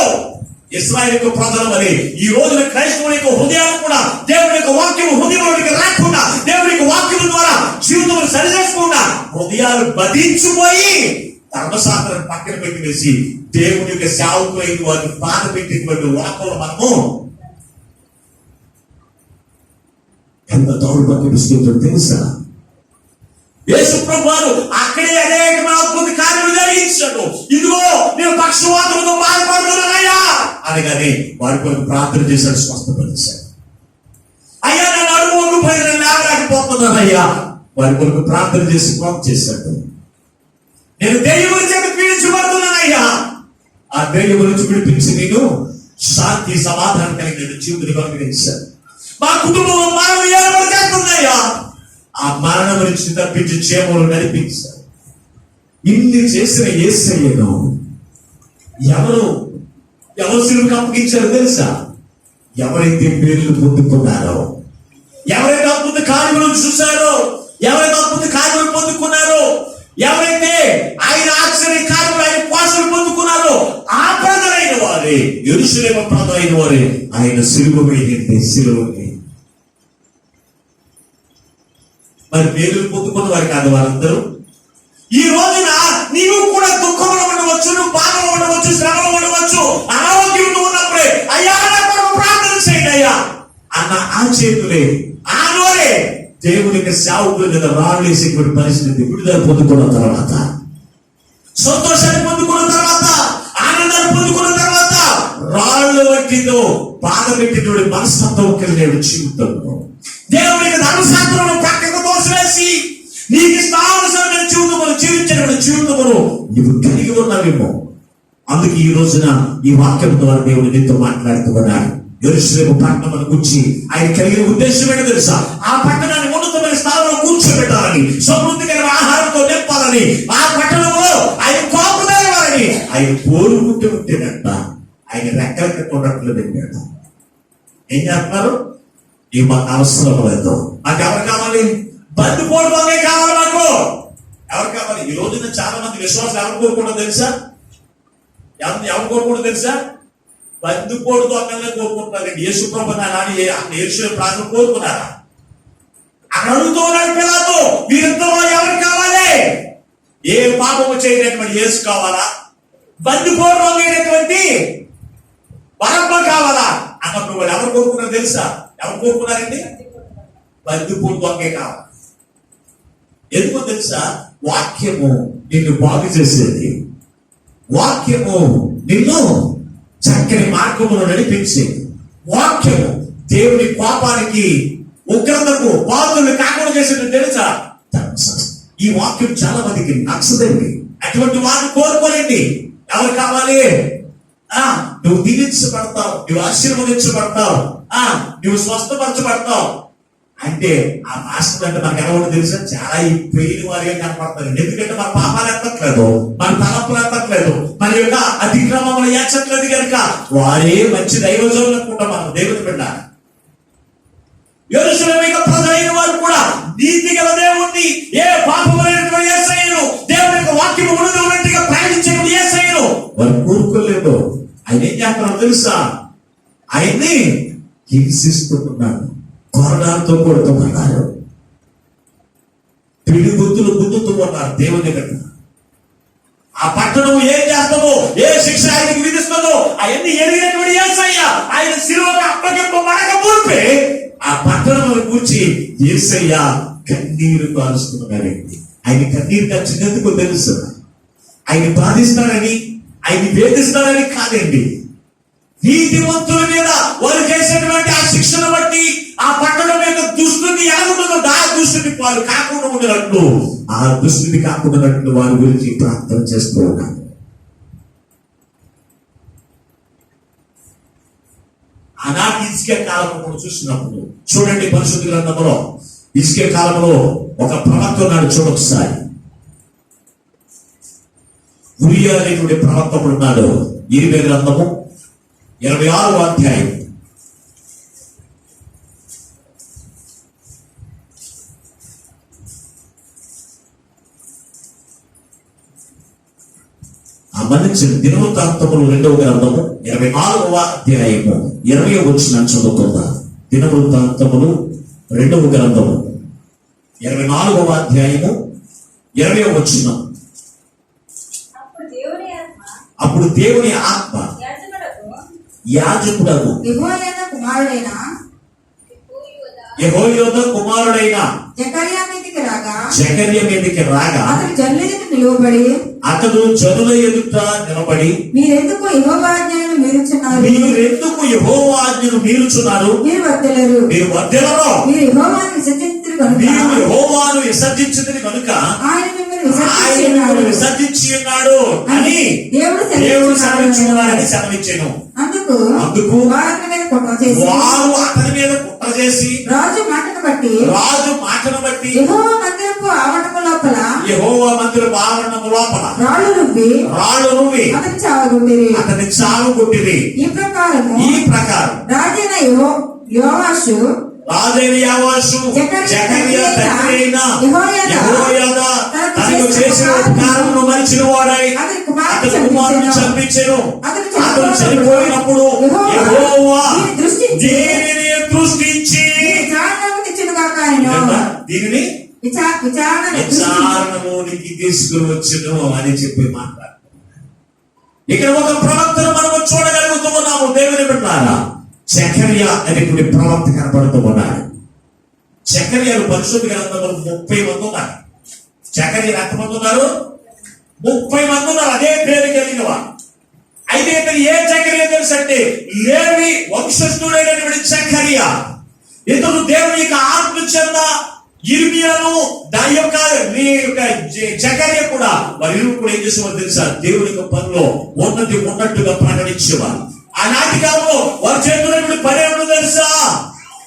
ఇశ్రాయేలు ప్రజల వలె ఈ రోజున క్రైస్తవుల యొక్క హృదయాలు కూడా దేవుని యొక్క వాక్యము హృదయంలోనికి రాకుండా, దేవుని యొక్క వాక్యం ద్వారా జీవితం సరి చేసుకుండా హృదయాలు బధించిపోయి ధర్మశాస్త్రాన్ని పక్కన పెట్టి వేసి దేవుని యొక్క సేవకులైన వారిని బాధ పెట్టినటువంటి వాక్యంలో మనము ఎంత దౌర్భాగ్యమిస్తుందో తెలుసా? యేసు ప్రభువు అక్కడే అనేక అద్భుత కార్యములు జరిగించాడు. ఇదిగో నేను పక్షవాతంతో బాధపడుతున్నానయ్యా అనగానే వారి కొరకు ప్రార్థన చేశాడు, స్వస్థపరిచాడు. అయ్యా నన్ను అడుగు పైన లేవలేకపోతున్నానయ్యా, వారి కొరకు ప్రార్థన చేసి బాగు చేశాడు. నేను దెయ్యముల చేత పీడించబడుతున్నానయ్యా, ఆ దెయ్యముల నుంచి విడిపించి నేను శాంతి సమాధానం కలిగిన జీవితాన్ని అనుగ్రహించాను. మా కుటుంబం మరణం ఏర్పడి చేస్తుందయ్యా, ఆ మరణం నుంచి తప్పించి క్షేమలు నడిపించారు. ఇన్ని చేసిన యేసయ్యను ఎవరు సిలువకు అప్పగించారో తెలుసా? ఎవరైతే పేర్లు పొందుకున్నారో, ఎవరైతే అద్భుత కార్యములను చూశారో, ఎవరైతే అద్భుత కార్యములు పొందుకున్నారో, ఎవరైతే ఆయన ఆశ్చర్య కార్యములు ఆయన కోసలు పొందుకున్నారో ఆ ప్రజలైన వారే, యెరూషలేము ప్రజలైన వారే ఆయన సిలువ వేయండి, సిలువని. మరి పేర్లు పొందుకున్న వారు కాదు వారందరూ. ఈ రోజున నీవు కూడా దుఃఖంలో ఉండవచ్చు, నువ్వు బాధలో ఉండవచ్చు, శ్రమలో ఉండవచ్చు, అనారోగ్యంలో ఉన్నప్పుడే అయ్యా నా కొరకు ప్రార్థన చేయండి అయ్యా అన్న ఆ చేతులే, ఆ నోరే దేవునికి సేవకుల మీద రాళ్ళేసేటువంటి పరిస్థితి విడుదల పొందుకున్న తర్వాత, సంతోషాన్ని పొందుకున్న తర్వాత, ఆనందాన్ని పొందుకున్న తర్వాత రాళ్ళు వంటితో బాధ పెట్టేటువంటి మనస్తత్వం కలిగిన జీవితంలో దేవునికి ధర్మశాస్త్రం పక్కకు తోసివేసి నీకు ఇష్టానుసారమైన జీవితమును జీవించినటువంటి జీవితమును నీవు కలిగి ఉన్నావేమో. అందుకే ఈ రోజున ఈ వాక్యం ద్వారా దేవుడు నీతో మాట్లాడుతున్నాడు. యెరూషలేము పట్టణం గురించి ఆయన కలిగిన ఉద్దేశం ఏంటో తెలుసా? ఆ పట్టణాన్ని ఉన్నతమైన స్థానంలో కూర్చోబెట్టాలని, సమృద్ధికర ఆహారంతో నింపాలని, ఆ పట్టణంలో ఆయన కోపదాలని ఆయన కోరుకుంటూ ఉంటేనంట ఆయన రెక్కల కట్ట ఉన్నట్లు పెట్టాడు. ఏం చేస్తున్నారు? ఈ మాకు అవసరం లేదు, నాకు ఎవరు కావాలి? బందిపోవడమే కావాలి నాకు. ఎవరు కావాలి? ఈ రోజున చాలా మంది విశ్వాసాలు ఎవరు కోరుకుంటారో తెలుసా? ఎవరు కోరుకుంటారో తెలుసా? బందిపోడు దొంగలనే కోరుకుంటున్నారండి. యేసు ప్రభు నాని యేసు ప్రాంతం కోరుకున్నారా? అక్కడ అడుగుతూ ఉన్నాడు పిలాతు, వీరిద్దరూ ఎవరు కావాలి? ఏ పాపము చేయనటువంటి యేసు కావాలా? బందిపోడు దొంగైనటువంటి బరబ్బ కావాలా అన్నప్పుడు వాళ్ళు ఎవరు కోరుకున్నారో తెలుసా? ఎవరు కోరుకున్నారండి? బందిపోడు దొంగే కావాలి. ఎందుకో తెలుసా? వాక్యము నిన్ను బాగు చేసేది, వాక్యము నిన్ను చక్కని మార్గమును నడిపించేది, వాక్యము దేవుని కోపానికి ఉగ్రతకు బాధులు కాకుండా చేసేది తెలుసా? ఈ వాక్యం చాలా మందికి నచ్చదండి. అటువంటి వారిని కోరుకోలేండి. ఎవరు కావాలి? నువ్వు దీవించబడతావు, నువ్వు ఆశీర్వదించబడతావు, నువ్వు స్వస్థపరచబడతావు అంటే ఆ మాస్టర్ అంటే మనకు ఎలా ఉంటుంది తెలుసా? చాలా ఈ పెయిన్ వారిగా కనపడతారు. ఎందుకంటే మన పాపాలు ఎత్తట్లేదు, మన తలపులు ఎత్తట్లేదు, మన యొక్క అతిక్రమములు ఏచట్లేదు కనుక వారే మంచి దైవజనులు అనుకుంటాం. మనం దేవుని బిడ్డ యెరూషలేము ప్రజలైన వారు కూడా నీతి గల దేవుణ్ణి, ఏ పాపములైనటువంటి యేసయ్యను, దేవుని యొక్క వాక్యము ఉన్నట్టుగా ప్రకటించేటువంటి యేసయ్యను వారు కోరుకోలేదు. ఆయన ఏం చేస్తున్నారో తెలుసా? ఆయన్ని హింసిస్తున్నాడు, కొరడాలతో కొడుతున్నారు. పిడి గుర్తులు గుర్తుతూ ఉన్నారు దేవుని దగ్గర. ఆ పట్టణం ఏం చేస్తామో, ఏ శిక్ష ఆయనకి విధిస్తుందో అవన్నీ ఎరిగినటువంటి యేసయ్య ఆయన శిలువకు అప్పగింపబడక మునిపే ఆ పట్టణం కూర్చి యేసయ్య కన్నీరు కారుస్తున్నారండి. ఆయన కన్నీరు కాచినందుకు తెలుసు, ఆయన బాధిస్తారని, ఆయన వేధిస్తారని కాదండి. నీతివంతుల మీద వారు చేసినటువంటి ఆ శిక్షను బట్టి ఆ పట్టణం యొక్క దుస్థితి ఎలా ఉంటుందో ఆ దుస్థితి వారు కాకుండా ఉండేటట్లు, ఆ దుస్థితి కాకుండా వారి గురించి ప్రార్థన చేస్తూ ఉన్నారు. ఆనాటి ఇసుకే కాలంలో చూసినప్పుడు చూడండి, పరిశుద్ధ గ్రంథంలో ఇసుకే కాలంలో ఒక ప్రవక్త ఉన్నాడు. చూడొకసారి ఉరియా అనేటువంటి ప్రవక్త ఉన్నాడు. 20 గ్రంథము 26వ అధ్యాయం. మన్నించిన దినవృత్తాంతములు 2వ గ్రంథము 24వ అధ్యాయము 20వ వచనం చదువుకుందాం. దినవృత్తాంతములు 2వ గ్రంథము 24వ అధ్యాయము 20వ వచనం. అప్పుడు దేవుని ఆత్మ యాజకుడకు యెహోయాద కుమారుడైన జకర్యా మీదికి రాగా అతడు జనుల ఎదుట నిలబడి, మీరెందుకు యెహోవా ఆజ్ఞలను మీరుచున్నారు? మీరు వర్ధిల్లరు. మీరు యెహోవాను విసర్జించుదురు కనుక ఆయన మిమ్మల్ని విసర్జించి ఉన్నాడు అని దేవుడు సెలవిచ్చున్నాడని సెలవిచ్చెను. అందుకు వారు అతని మీద కుట్ర చేసి రాజు మాటను బట్టి యెహోవా మందిరపు ఆవరణము లోపల రాళ్ళు రువ్వి అతని చావగొట్టిరి. ఈ ప్రకారం రాజైన యోవాషు జకర్యా తండ్రి అయిన యెహోయాద తనకు చేసిన ఉపకారమును మరిచిన వాడై అతని కుమారుని చంపించెను. అతను చనిపోయినప్పుడు యెహోవా దీనిని దృష్టించి దీనిని విచారణలోనికి తీసుకుని వచ్చును అని చెప్పి మాట్లాడు. ఇక్కడ ఒక ప్రవక్తను మనము చూడగలుగుతూ ఉన్నాము. దేవుని బిడ్డలారా, జకర్యా అనేటువంటి ప్రవక్త కనపడుతూ ఉన్నాడు. జకర్యాలు పరిశుద్ధ గ్రంథంలో 30 మంది ఉన్నారు. జకర్యాలు ఎంతమంది ఉన్నారు? 30 మంది ఉన్నారు. అదే పేరు కలిగిన వారు. అయితే ఇతను ఏ జకర్యా తెలుసు అంటే లేవి వంశస్థుడైనటువంటి జకర్యా. ఇతను దేవుని యొక్క ఆత్మ చెంద ఇర్మియాను దాని యొక్క జకర్యా కూడా వారి కూడా ఏం చేసేవారు తెలుసా? దేవుని యొక్క పనిలో ఉన్నట్టుగా ప్రకటించేవారు. ఆనాటి కాలంలో వారు చేస్తున్నటువంటి పని ఏమిటో తెలుసా?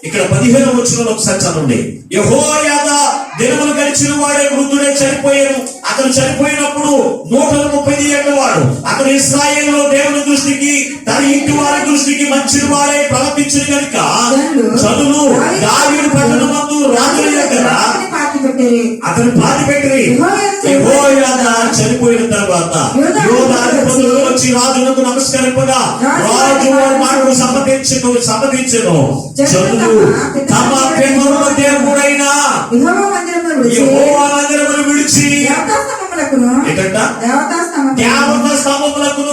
ఇక్కడ 15వ వచనంలో ఒకసారి చదవండి. యెహోయాద దినములు గడిచిన వాడే వృద్ధుడే చనిపోయాను. అతను చనిపోయినప్పుడు 130 ఏళ్ల వాడు. అతను ఇశ్రాయేలులో దేవుని దృష్టికి తన ఇంటి వారి దృష్టికి మంచి వాడే ప్రవర్తించిన కనుక చదువు దావీదు పట్టణమందు రాజుల దగ్గర అతను పాతి పెట్టిరి. యెహోయాద చనిపోయిన తర్వాత యోధా అధిపతులు వచ్చి రాజులకు నమస్కరింపగా రాజు వారి మాటలు సమ్మతించెను. చదువు తమ పెనుల దేవుడైన యెహోవా మందిరమును విడిచి దేవతా స్తంభములకును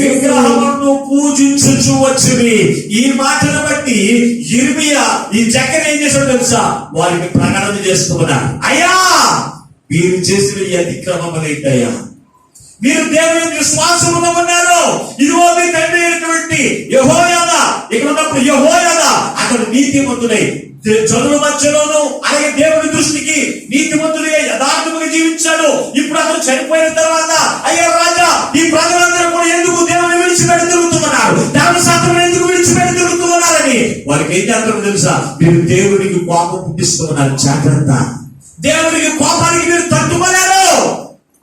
విగ్రహములను పూజించుచు వచ్చింది. ఈ మాటను బట్టి ఇర్మియా ఈ జకర్యా ఏం చేశాడు తెలుసా? వారికి ప్రకటన చేస్తున్నారు. అయ్యా, మీరు చేసిన ఈ అతిక్రమం ఏంటయ్యా? మీరు దేవుని విశ్వాసముగా ఉన్నారు. ఇదిగో మీ తండ్రి అయినటువంటి యెహోయాద ఇక్కడ ఉన్నప్పుడు యెహోయాద అతడు నీతిమంతుడై జనుల మధ్యలోను అలాగే దేవుని దృష్టికి నీతిమంతుడిగా యథార్థముగా జీవించాడు. ఇప్పుడు అతను చనిపోయిన తర్వాత అయ్యా రాజా, ఈ ప్రజలందరూ కూడా ఎందుకు దేవుని విడిచిపెట్టి తిరుగుతున్నారు? ధర్మశాస్త్రం ఎందుకు విడిచిపెట్టి తిరుగుతున్నారని వారికి ఏం చేస్తారో తెలుసా? మీరు దేవునికి కోపం పుట్టిస్తూ ఉన్నారు. జాగ్రత్త, దేవునికి కోపానికి మీరు తట్టుకోలేరు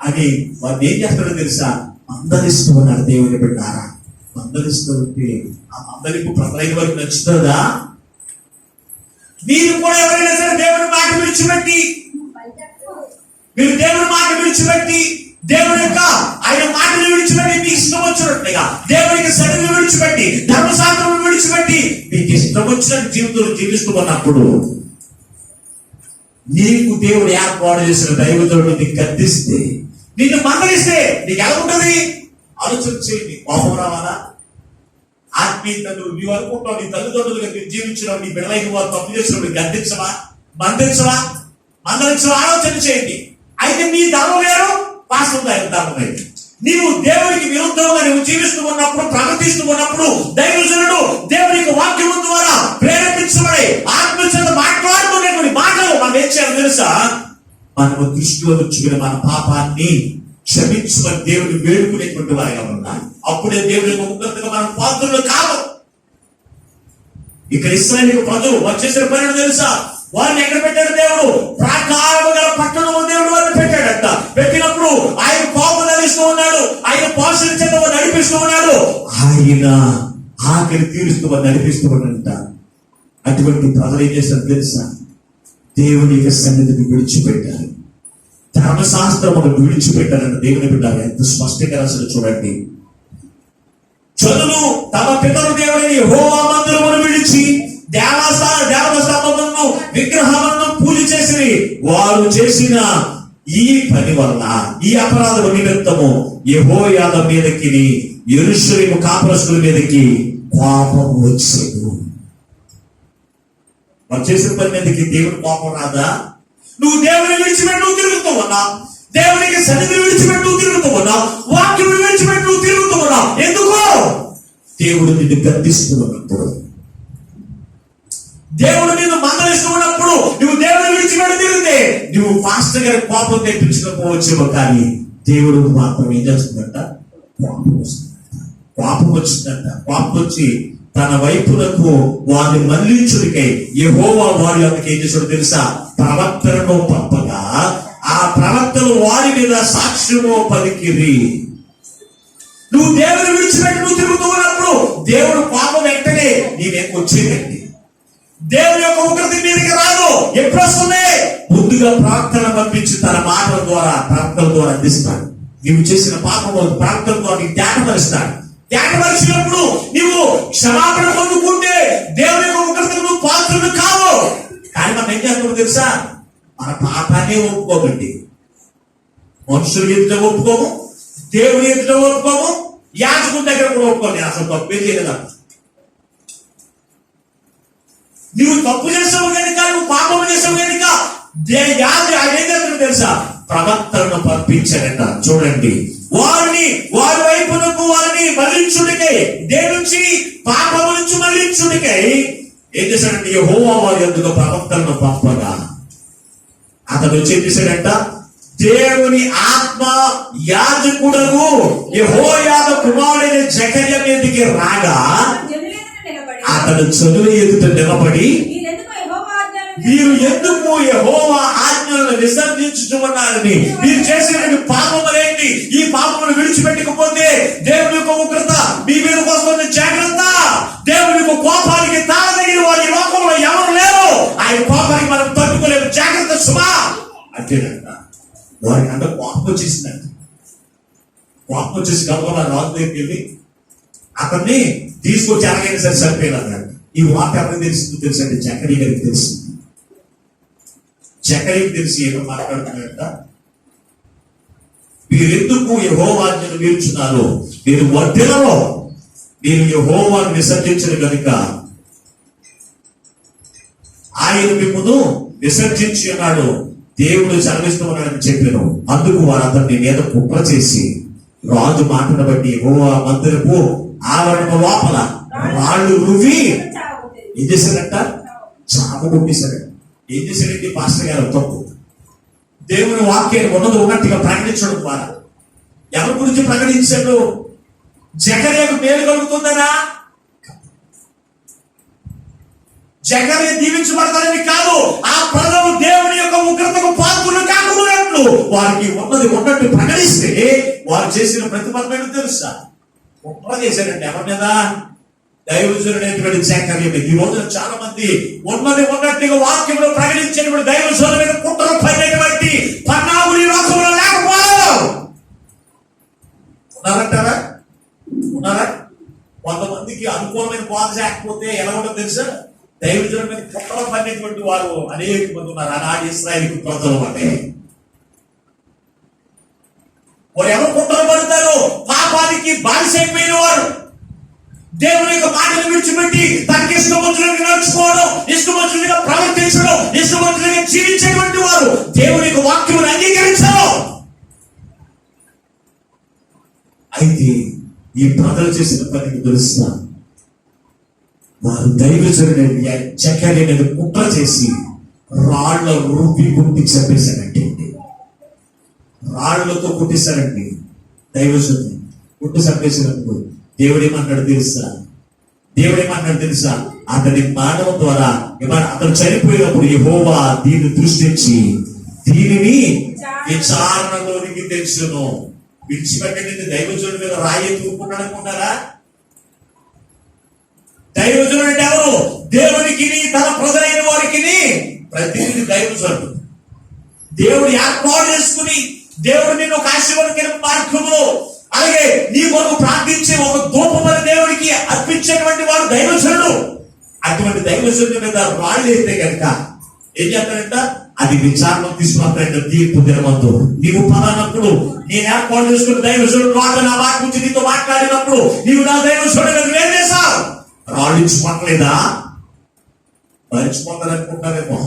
అని వారు ఏం చేస్తారో తెలుసా? మందలిస్తూ ఉన్నారు. దేవుని బిడ్డారా, మందలిస్తూ ఉంటే ఆ మందలింపు ప్రజలైన వారికి నచ్చుతుందా? మీరు కూడా ఎవరైనా సరే దేవుని మాట విడిచిపెట్టి దేవుని యొక్క ఆయన మాటలు విడిచిపెట్టి మీకు ఇష్టం వచ్చినట్టుగా దేవునికి సన్నిధిని విడిచిపెట్టి ధర్మశాస్త్రం విడిచిపెట్టి మీకు ఇష్టం వచ్చినట్టు జీవితంలో జీవిస్తూ ఉన్నప్పుడు నీకు దేవుడు ఏర్పాటు చేసిన దైవజనుడు నీకు గద్దిస్తే, నిన్ను మందలిస్తే నీకు ఎలా ఉంటుంది? ఆలోచన చేయండి. కోపం రావాలా? ఆత్మీయత నువ్వు అనుకుంటావు, నీ తల్లిదండ్రులుగా జీవించినావు, నీ బిడ్డలైన వారు తప్పు చేసినప్పుడు గద్దించవా, మందలించవా? ఆలోచన చేయండి. అయితే నీ ధర్మం వేరు, వాస్తవం ధర్మం వేరు. నీవు దేవునికి విరుద్ధంగా నువ్వు జీవిస్తూ ఉన్నప్పుడు, ప్రవర్తిస్తూ ఉన్నప్పుడు, దైవజనుడు దేవునికి వాక్యం ద్వారా ప్రేరేపించబడి ఆత్మచేత మాట్లాడుతున్నటువంటి మాటలు మనం ఏం చేయాలి తెలుసా? మనము దృష్టిలో ఉంచుకుని మన పాపాన్ని క్షమించమని దేవుని వేడుకునేటువంటి వారిగా ఉన్నా, అప్పుడే దేవుని ముఖ్యంగా మనం పాత్రలు కాదు. ఇక్కడ ఇశ్రాయేలు ప్రజలు వారు చేసిన పని తెలుసా? వారిని ఎక్కడ పెట్టాడు దేవుడు? ప్రాకారము గల పట్టణము దేవుడు వారిని పెట్టాడట. పెట్టినప్పుడు ఆయన కోపం నడిస్తూ ఉన్నాడు, ఆయన పోషణ చేత నడిపిస్తూ ఉన్నాడు, ఆయన ఆకలి తీరుస్తూ నడిపిస్తూ ఉన్నాడంట. అటువంటి ప్రజలు ఏం చేశారు తెలుసా? దేవుని యొక్క సన్నిధిని విడిచిపెట్టారు, ధర్మశాస్త్రమును విడిచిపెట్టారని దేవుని బిడ్డ ఎంత స్పష్టంగా రాశారు చూడండి. జనులు తమ పితరు దేవుని యెహోవా మందిరమును విడిచి దేవస్థానములను విగ్రహములను పూజ చేసి వారు చేసిన ఈ పని వల్ల, ఈ అపరాధం నిమిత్తము యెహోయాదా మీదకి, యెరూషలేము కాపురస్తుల మీదకి కోపం వచ్చేది. వారు చేసిన పని మీదకి దేవుని కోపం రాదా? నువ్వు దేవుని విడిచిపెట్టి నువ్వు తిరుగుతూ ఉన్నావు, దేవునికి సన్నిధిని విడిచిపెట్టి నువ్వు తిరుగుతూ ఉన్నావు, వాక్యం విడిచిపెట్టి నువ్వు తిరుగుతూ ఉన్నావు. ఎందుకు? దేవుడు నిన్ను గద్దిస్తూ ఉన్నప్పుడు, దేవుడు నిన్ను మందలిస్తూ ఉన్నప్పుడు నువ్వు దేవుని విడిచిపెట్టి తిరిగితే నువ్వు పాస్టర్ గారి కోపం తెప్పించకపోవచ్చేమో, కానీ దేవుడు మాత్రం ఏం చేస్తుందంట? కోపం వస్తుందంట. కోపం వచ్చిందంట. కోపం వచ్చి తన వైపునకు వారిని మళ్లించుడికై యెహోవా వారి యొక్క ఏం చేశాడు తెలుసా? ప్రవక్తలను పంపగా ఆ ప్రవక్తలు వారి మీద సాక్ష్యమో పలికిరి. నువ్వు దేవుని విడిచిపెట్టి నువ్వు తిరుగుతూ ఉన్నప్పుడు దేవుడు కోపం వెంటనే నీ వెనక వచ్చేదండి. దేవుని యొక్క ఉగ్రత మీదకి రాదు. ఎప్పుడు వస్తుంది? ముందుగా ప్రార్థన పంపించి తన మాటల ద్వారా, ప్రార్థన ద్వారా అందిస్తాడు. నీవు చేసిన పాపం ప్రార్థన ద్వారా నీకు ధ్యానపరుస్తాడు. ధ్యానపరిచినప్పుడు నీవు క్షమాపణ పొందుకుంటే దేవుని యొక్క ఉగ్రతకు నువ్వు పాత్రలు కావు. కానీ మనం ఏం చేస్తామో తెలుసా? మన పాపాన్ని ఒప్పుకోకండి. మనుషులు ఎదుట ఒప్పుకోము, దేవుని ఎదుట ఒప్పుకోము, యాజకుని దగ్గర కూడా ఒప్పుకోండి. అసలు తప్పే చేయలేదా? నువ్వు తప్పు చేసావు కనుక, నువ్వు పాపం చేసావు కనుక యాజకుడు తెలుసా? ప్రవక్తలను పంపించారట. చూడండి, వారి వైపునకు వారిని మళ్లించుడికై, దేని నుంచి? పాపము నుంచి మళ్లించుడికై ఏం చేశాడంటే యెహోవా వారి యొద్దకు ప్రవక్తలను పంపగా అతడు ఏం చేశాడంట? దేవుని ఆత్మ యాజకుడను యెహోయాదా కుమారుడైన జకర్యా మీదకి రాగా అతడు జనుల ఎదుట నిలబడి, మీరు ఎందుకు యెహోవా ఆజ్ఞలను విసర్జించుచున్నారని, మీరు చేసిన పాపములేంటి? ఈ పాపమును విడిచిపెట్టకపోతే దేవుని యొక్క ఉగ్రత మీ మీద వస్తుంది. జాగ్రత్త. దేవుని యొక్క కోపానికి తాళదగిన వారి లోకంలో ఎవరు లేరు. ఆయన కోపానికి మనం తట్టుకోలేము. జాగ్రత్త సుమా అంటేనంట. వారికి అంటే కోపం వచ్చేసిందంట. కోపం వచ్చేసి గబగబా రాజు దగ్గరికి వెళ్ళి అతన్ని తీసుకొచ్చి ఎలాగైనా సరే చనిపోయినాడు. ఈ వార్త ఎవరికి తెలిసిందో తెలుసండి? జకర్యా గారికి తెలిసింది. జకర్యాకి తెలిసి ఏమో మాట్లాడుతున్నాడంట, మీరెందుకు యెహోవాను మీరుచున్నారు? మీరు వర్ధిలలో మీరు యెహోవాను విసర్జించిన కనుక ఆయన మిమ్మును విసర్జించి ఉన్నాడు, దేవుడు సెలవిస్తూ ఉన్నాడని చెప్పాను. అందుకు వారు అతన్ని మీద కుట్ర చేసి రాజు మాటను బట్టి యెహోవా మందిరపు ఆవరణ లోపల రాళ్ళు రువ్వి ఏం చేశారంట? చాము కొట్టేశారంట. ఏం చేశారంటే పాస్టర్ గారు తప్పు. దేవుని వాక్యాన్ని ఉన్నది ఉన్నట్టుగా ప్రకటించడం ద్వారా ఎవరి గురించి ప్రకటించాడు? జకర్యాకు మేలు కలుగుతుందనా? జకర్యా దీవించబడతారని కాదు. ఆ ప్రజలు దేవుని యొక్క ఉగ్రతకు పాత్రలు కాకున్నట్లు వారికి ఉన్నది ఉన్నట్టు ప్రకటిస్తే వారు చేసిన ప్రతిఫలం తెలుసా? కుట్ర చేశారంటే ఎవరి మీద? దైవజనుడైనటువంటి జకర్యా మీద. ఈ రోజున చాలా మంది ఉన్నది ఉన్నట్టుగా వాక్యంలో ప్రకటించినటువంటి దైవజనుల మీద కుట్రలు పడినటువంటి పన్నాగులు ఈ లోకంలో లేకపోవడం. ఉన్నారంటారా? ఉన్నారా? కొంతమందికి అనుకూలమైన బాధ చేయకపోతే ఎలా ఉండదు తెలుసా? దైవజనుల మీద కుట్రలు పడినటువంటి వారు అనేక మంది ఉన్నారు. ఆనాడు ఇశ్రాయేలు ప్రజలు అంటే వారు ఎవరు కుట్రలు పడతారు? పాపానికి బానిసైపోయిన వారు, దేవుని యొక్క మాటలు విడిచిపెట్టి తనకి ఇష్టమంతులుగా నడుచుకోవడం, ఇష్టమంతులుగా ప్రవర్తించడం, ఇష్టమంతులుగా జీవించేటువంటి వారు దేవుని యొక్క వాక్యమును అంగీకరించరు. అయితే ఈ ప్రజలు చేసిన పనికి తెలుస్తా, వారు దైవజనుని జకర్య మీద కుట్ర చేసి రాళ్ల రూపి కుట్టి చంపేశారంటే, రాళ్లతో కుట్టేశారండి దైవజనుని. కుట్టి చంపేసినప్పుడు దేవుడేమన్నాడు తెలుసా? అతని మానవం ద్వారా అతను చనిపోయినప్పుడు యెహోవా దీన్ని దృష్టించి దీనిని విచారణలోనికి తెలుసును. విడిచిపెట్టండి. దైవజనుడి మీద రాయి తూపుకున్నాడు అనుకుంటారా? దైవజనుడు అంటే ఎవరు? దేవునికి తన ప్రజలైన వారికి ప్రతినిధి దైవజనుడు. దేవుడు ఏర్పాటు చేసుకుని దేవుడు నిన్ను ఒక ఆశీర్వాదకర మార్గంలో, అలాగే నీ కొరకు ప్రార్థించే ఒక ధూపమని దేవుడికి అర్పించేటువంటి వాడు దైవజనుడు. అటువంటి దైవజనుడి మీద రాళ్ళు వేస్తే కనుక ఏం చేస్తాడంట? అది విచారణ తీసుకుంటాడంట. తీర్పు దినమందు నీవు పలానప్పుడు నేను ఏర్పాటు చేసుకుని దైవజనుడు రాడు నా మాట గురించి నీతో మాట్లాడినప్పుడు నీవు నా దైవజనుడు ఏం చేశావు? రాళ్ళు ఇచ్చిపోవట్లేదా? మరిచిపోతారనుకుంటారేమో.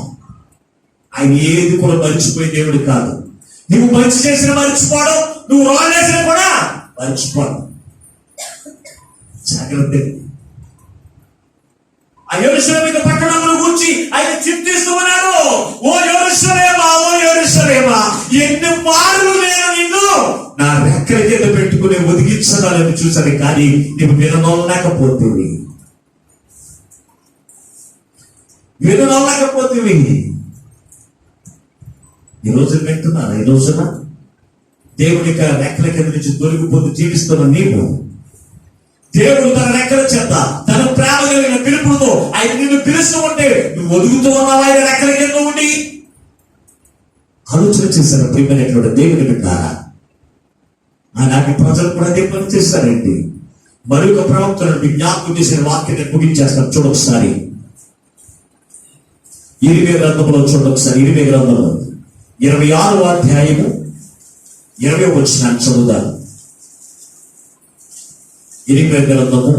ఆయన ఏది కూడా మరిచిపోయే దేవుడు కాదు. నువ్వు మంచి చేసిన మరిచిపోవడం, నువ్వు రాళ్ళు వేసిన కూడా మరిచిపోవడం. జాగ్రత్త. ఆ యెరూషలేము పట్టణముల గురించి ఆయన చింతిస్తూ ఉన్నాడు. ఓ యెరూషలేమా, ఎన్ని మార్లు నేను నిన్ను నా రెక్కల కింద పెట్టుకుని ఒదిగించడాలని చూశాను, కానీ నువ్వు వినలేకపోతేవి. ఈ రోజు వింటున్నారా? ఈ రోజున దేవుని యొక్క రెక్కల కింద నుంచి దొరికిపోతూ జీవిస్తున్న నీవు, దేవుడు తన రెక్కల చేత తన ప్రేమ కలిగిన పిలుపులతో ఆయన నిన్ను పిలుస్తూ ఉంటే నువ్వు ఒదుగుతూ ఉన్నావు ఆయన రెక్కల కింద ఉండి. ఆలోచన చేశారు ప్రియమైనటువంటి దేవుని బిడ్డారా. ఆనాటి ప్రజలు కూడా అదే పని చేశారండి. మరొక ప్రవక్తను జ్ఞాపకం చేసిన వాక్యాన్ని ముగించేస్తారు. చూడొకసారి ఇరిమియా గ్రంథంలో చూడొకసారి. ఇరిమియా గ్రంథంలో 26వ అధ్యాయము 20వ వచనాన్ని చదువుతారు. ఇరిమియా గ్రంథము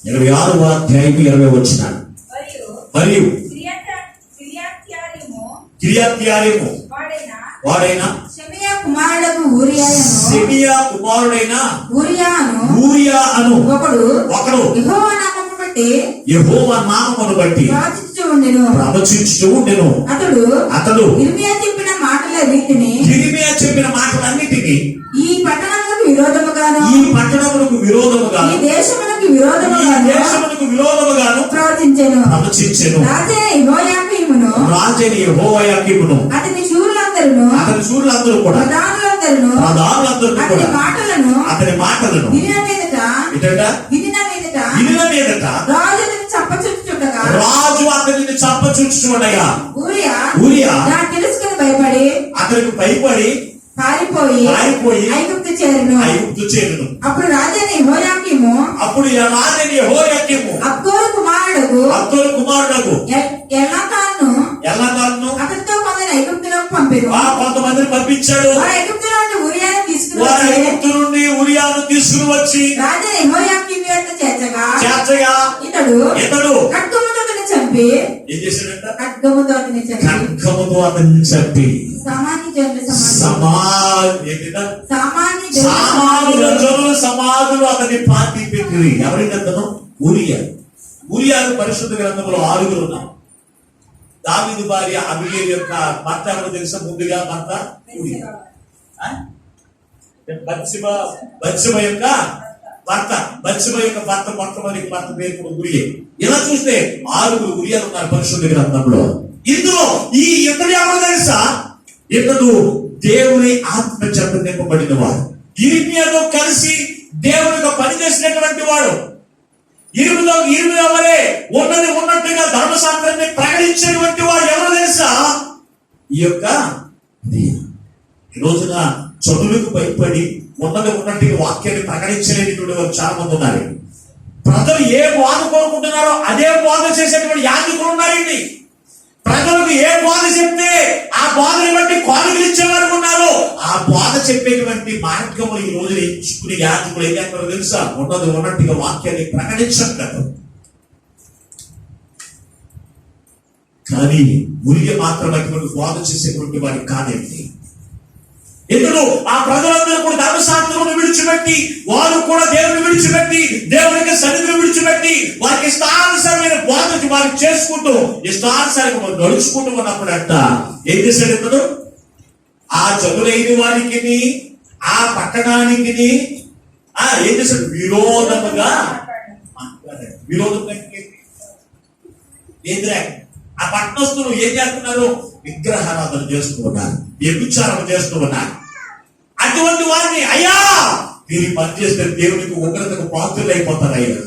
26వ అధ్యాయము 20వ వచనాన్ని. మరియు కిర్యత్యారీము వాడైన షెమయా కుమారుడైన ఊరియా అను ఒకడు యెహోవా నామమును బట్టి ప్రవచించుచు ఉండెను. అతడు ఇర్మియా చెప్పిన మాటలన్నిటిని ఈ పట్టణములకు విరోధముగాను ఈ దేశమునకు విరోధముగాను ప్రవర్తించెను. రాజైన యెహోయాకీమును అతని శూరులందరూ కూడా ప్రధానులందరూ అతని మాటలను వినిన మీదట రాజు అతనిని చంపచూచుచుండగా ఊరియా తెలుసుకుని భయపడి అతనికి భయపడి పారిపోయి ఐగుప్తు చేరును. అప్పుడు రాజైన యెహోయాకీము అబ్దోరు కుమారుడగు ఎల్నాతాను అతనితో కొందరు ఐగుప్తులోకి పంపారు. కొంతమందిని పంపించాడు. ఐగుప్తు నుండి ఉరియాను తీసుకుని వచ్చి రాజైన యెహోయాకీము యొద్ద చేర్చగా ఇతడు ఖడ్గముతో అతన్ని చంపి ఏం చేశాడంట? ఖడ్గముతో అతన్ని చంపి సమాధులు అతని పాతి పెట్టి. ఎవరికి అతను? ఊరియాకు పరిశుద్ధ గ్రంథంలో 6 ఉన్నారు. దావీదు భార్య అబీగైలు యొక్క భర్త ఎవరు తెలుసా? ముందుగా భర్త బత్షెబ యొక్క భర్త మొట్టమొదటి భర్త పేరు కూడా ఊరియే. ఇలా చూస్తే 6 ఊరియాలు ఉన్నారు పరిశుద్ధ గ్రంథంలో. ఇందులో ఈ ఇతడు ఎవరు తెలుసా? ఇతడు దేవుని ఆత్మ చేత నింపబడిన వాడు. ఇర్మియాతో కలిసి దేవునితో పనిచేసినటువంటి వాడు. ఇర్మియా వలె ఉన్నట్టుగా ధర్మశాస్త్రాన్ని ప్రకటించేటువంటి వాడు ఎవరు తెలుసా? ఈ రోజున చదువులకు భయపడి ఉన్నట్టుగా వాక్యాన్ని ప్రకటించలేని వారు చాలా మంది ఉన్నారు. ప్రజలు ఏ బోధ కోరుకుంటున్నారో అదే బోధ చేసేటువంటి యాజకులు ఉన్నారండి. ప్రజలకు ఏ బోధ చెప్తే ఆ బోధని బట్టి కానుకలు ఇచ్చేవారు ఉన్నారు. ఆ బోధ చెప్పేటువంటి మార్గములు ఈ రోజు ఎంచుకునే యాజకులు ఏం చేస్తారో తెలుసా? ఉన్నది ఉన్నట్టుగా వాక్యాన్ని ప్రకటించట్లేదు. కానీ ఉరికి మాత్రం అటువంటి బోధ చేసేటువంటి వారికి కాదండి. ఎందుకు ఆ ప్రజలందరూ కూడా ధర్మశాస్త్రమును విడిచిపెట్టి, వారు కూడా దేవుని విడిచిపెట్టి, దేవునికి సన్నిధిని విడిచిపెట్టి, వారికి ఇష్టానుసారమైన బోధ వారికి చేసుకుంటూ ఇష్టానుసారంగా నడుచుకుంటూ ఉన్నప్పుడు అంట ఏం చేశాడు ఇతడు? ఆ జనులైన వారికి ఆ పట్టణానికి ఏం చేశాడు? విరోధముగా మాట్లాడాడు. విరోధంగా ఏంద్రా? ఆ పట్టణస్తులు ఏం చేస్తున్నారు? విగ్రహారాధన చేస్తూ ఉన్నారు, వ్యభిచారం చేస్తూ ఉన్నారు. అటువంటి వారిని అయ్యా మీరు పని చేస్తే దేవునికి ఉగ్రతకు పాత్రలు అయిపోతారు. అయ్యా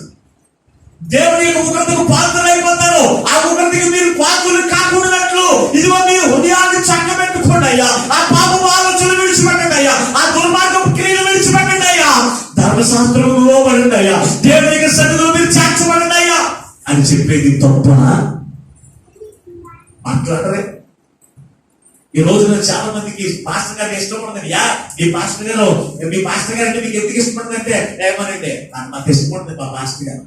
దేవుని యొక్క ఉగ్రతకు పాత్రలు అయిపోతారు. ఆ ఉగ్రతకి మీరు పాత్రలు కాకూడనట్లు ఇదిగో మీ హృదయాన్ని చక్కబెట్టుకోండి అయ్యా. ఆ పాపపు ఆలోచనలు విడిచిపెట్టండి అయ్యా. ఆ దుర్మార్గపు క్రియలు విడిచిపెట్టండి అయ్యా. ధర్మశాస్త్రం లోబడండి అయ్యా. దేవునికి సన్నిధిలో మీరు చేర్చబడండి అయ్యా అని చెప్పేది తప్పనా? మాట్లాడరే. ఈ రోజున చాలా మందికి పాస్టర్ గారు ఇష్టం ఉండదండి. మీ పాస్టర్ గారు అంటే మీకు ఎందుకు ఇష్టపడుతుందంటే ఏమనండి, నాకు ఇష్టపడుతుంది మా పాస్టర్ గారు.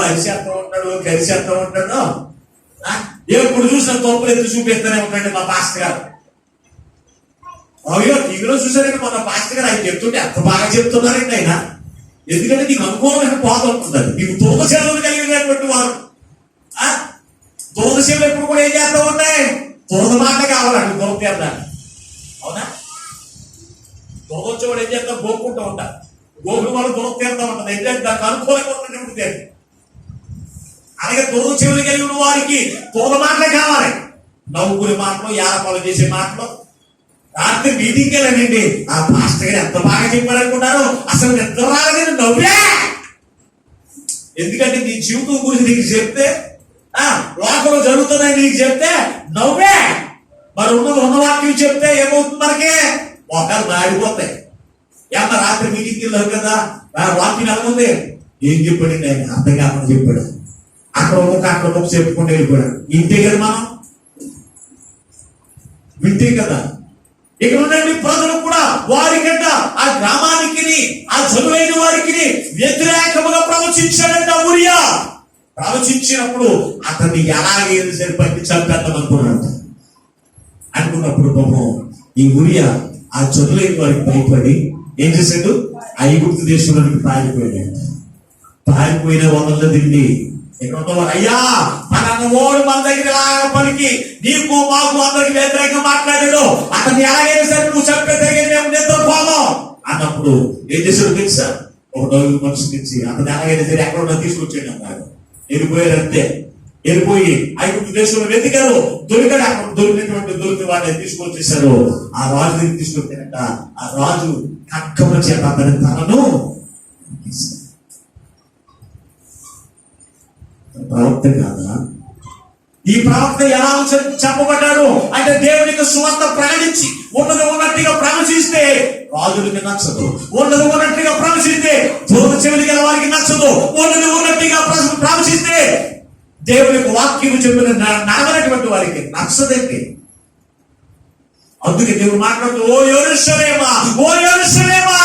అరిచేస్తా ఉంటాడు, గరిచేస్తా ఉంటాడు, ఎప్పుడు చూసిన తోపులు ఎత్తు చూపిస్తూనే ఉంటాడు మా పాస్టర్ గారు. అయ్యో టీవీలో చూసారంటే మన పాస్టర్ గారు ఆయన చెప్తుంటే ఎంత బాగా చెప్తున్నారండి ఆయన. ఎందుకంటే నీకు అనుభవమైన బాధ ఉంటుంది. నీకు తోక సెలవులు కలిగినటువంటి వారు. తోక సెలవులు ఎప్పుడు కూడా ఏం చేస్తూ ఉంటాయి? తోక మాట కావాలండి తోక తీర్థాన్ని. అవునా? తోక వచ్చేవాడు ఏం చేస్తా? గోపుకుంటూ ఉంటారు. గోపులు వాళ్ళు తోక తీరుతూ ఉంటుంది. ఏంటంటే దానికి అనుకూలంగా ఉంటుంది. అలాగే తోక చెవులు కలిగిన వారికి తోక మాటలే కావాలి. నవ్వుకునే మాటలు, యారపాలు చేసే మాటలు. రాత్రి మీటింగ్కి వెళ్ళండి, ఆ పాస్టర్ గారు ఎంత బాగా చెప్పారనుకుంటారు. అసలు నిద్ర రాలేదు, నవ్వే. ఎందుకంటే నీ జీవితం గురించి నీకు చెప్తే, లోకంలో జరుగుతుందని నీకు చెప్తే నవ్వే. మరి ఉన్న వాక్యం చెప్తే ఏమవుతుంది? మనకి ఒకరు మారిపోతాయి. ఎంత రాత్రి మీటింగ్కి వెళ్ళారు కదా, వాక్యం ఎలా ఉంది? ఏం చెప్పాడండి ఆయన? అర్థం కాకుండా చెప్పాడు. అక్కడ ఒక చెప్పుకుంటూ వెళ్ళిపోయాడు. ఇంతే కదా మనం వింటే కదా. ఇక్కడ ఉండండి ప్రజలు కూడా వారికంట ఆ గ్రామానికి, ఆ చదువైన వారికి వ్యతిరేకముగా ప్రవచించాడంట ఊరియా. ప్రవచించినప్పుడు అతన్ని ఎలాగైనా సరే పట్టి చంపేద్దాం అనుకున్నప్పుడు పాపం ఈ ఊరియా ఆ చదువైన వారికి భయపడి ఏం చేశాడు? ఐగుప్తు దేశంలోనికి పారిపోయాడు. పారిపోయిన వాళ్ళ తిండి ఇక్కడ ఉన్నవారు, అయ్యా మన ఓడు మన దగ్గర లాగా పలికి నీకు మాకు అందరికి వ్యతిరేకంగా మాట్లాడాడు, అతన్ని ఎలాగైనా సరే నువ్వు చంపేదే మేము నిద్రపోదాం అన్నప్పుడు ఏం చేశాడు తెలుసా? ఒక నలుగురు మనిషి తెచ్చి అతను ఎలాగైనా సరే ఎక్కడ తీసుకొచ్చాడు అన్నారు. వెళ్ళిపోయారు అంతే. వెళ్ళిపోయి ఐగుప్తు దేశంలో వెతికారు, దొరికాడు. అక్కడ దొరికిన వాడిని తీసుకొచ్చేసారు. ఆ రాజు దగ్గర తీసుకొచ్చారంట. ఆ రాజు ఖడ్గముల చేత అతని తనను ప్రవక్త కాదా? ఈ ప్రవక్త ఎలా చెప్పబడ్డాడు అంటే దేవునికి సువార్త ప్రకటించి ఉన్నది ఉన్నట్టుగా ప్రవచిస్తే రాజులకి నచ్చదు. ఉన్నది ఉన్నట్టుగా ప్రవచిస్తే దూర చెవులు గల వారికి నచ్చదు. ఉన్నది ఉన్నట్టుగా ప్రవచిస్తే దేవునికి వాక్యం చెప్పిన నడవనటువంటి వారికి నచ్చదండి. అందుకే దేవుడు మాట్లాడుతూ ఓ యెరూషలేమా, ఓ యెరూషలేమా,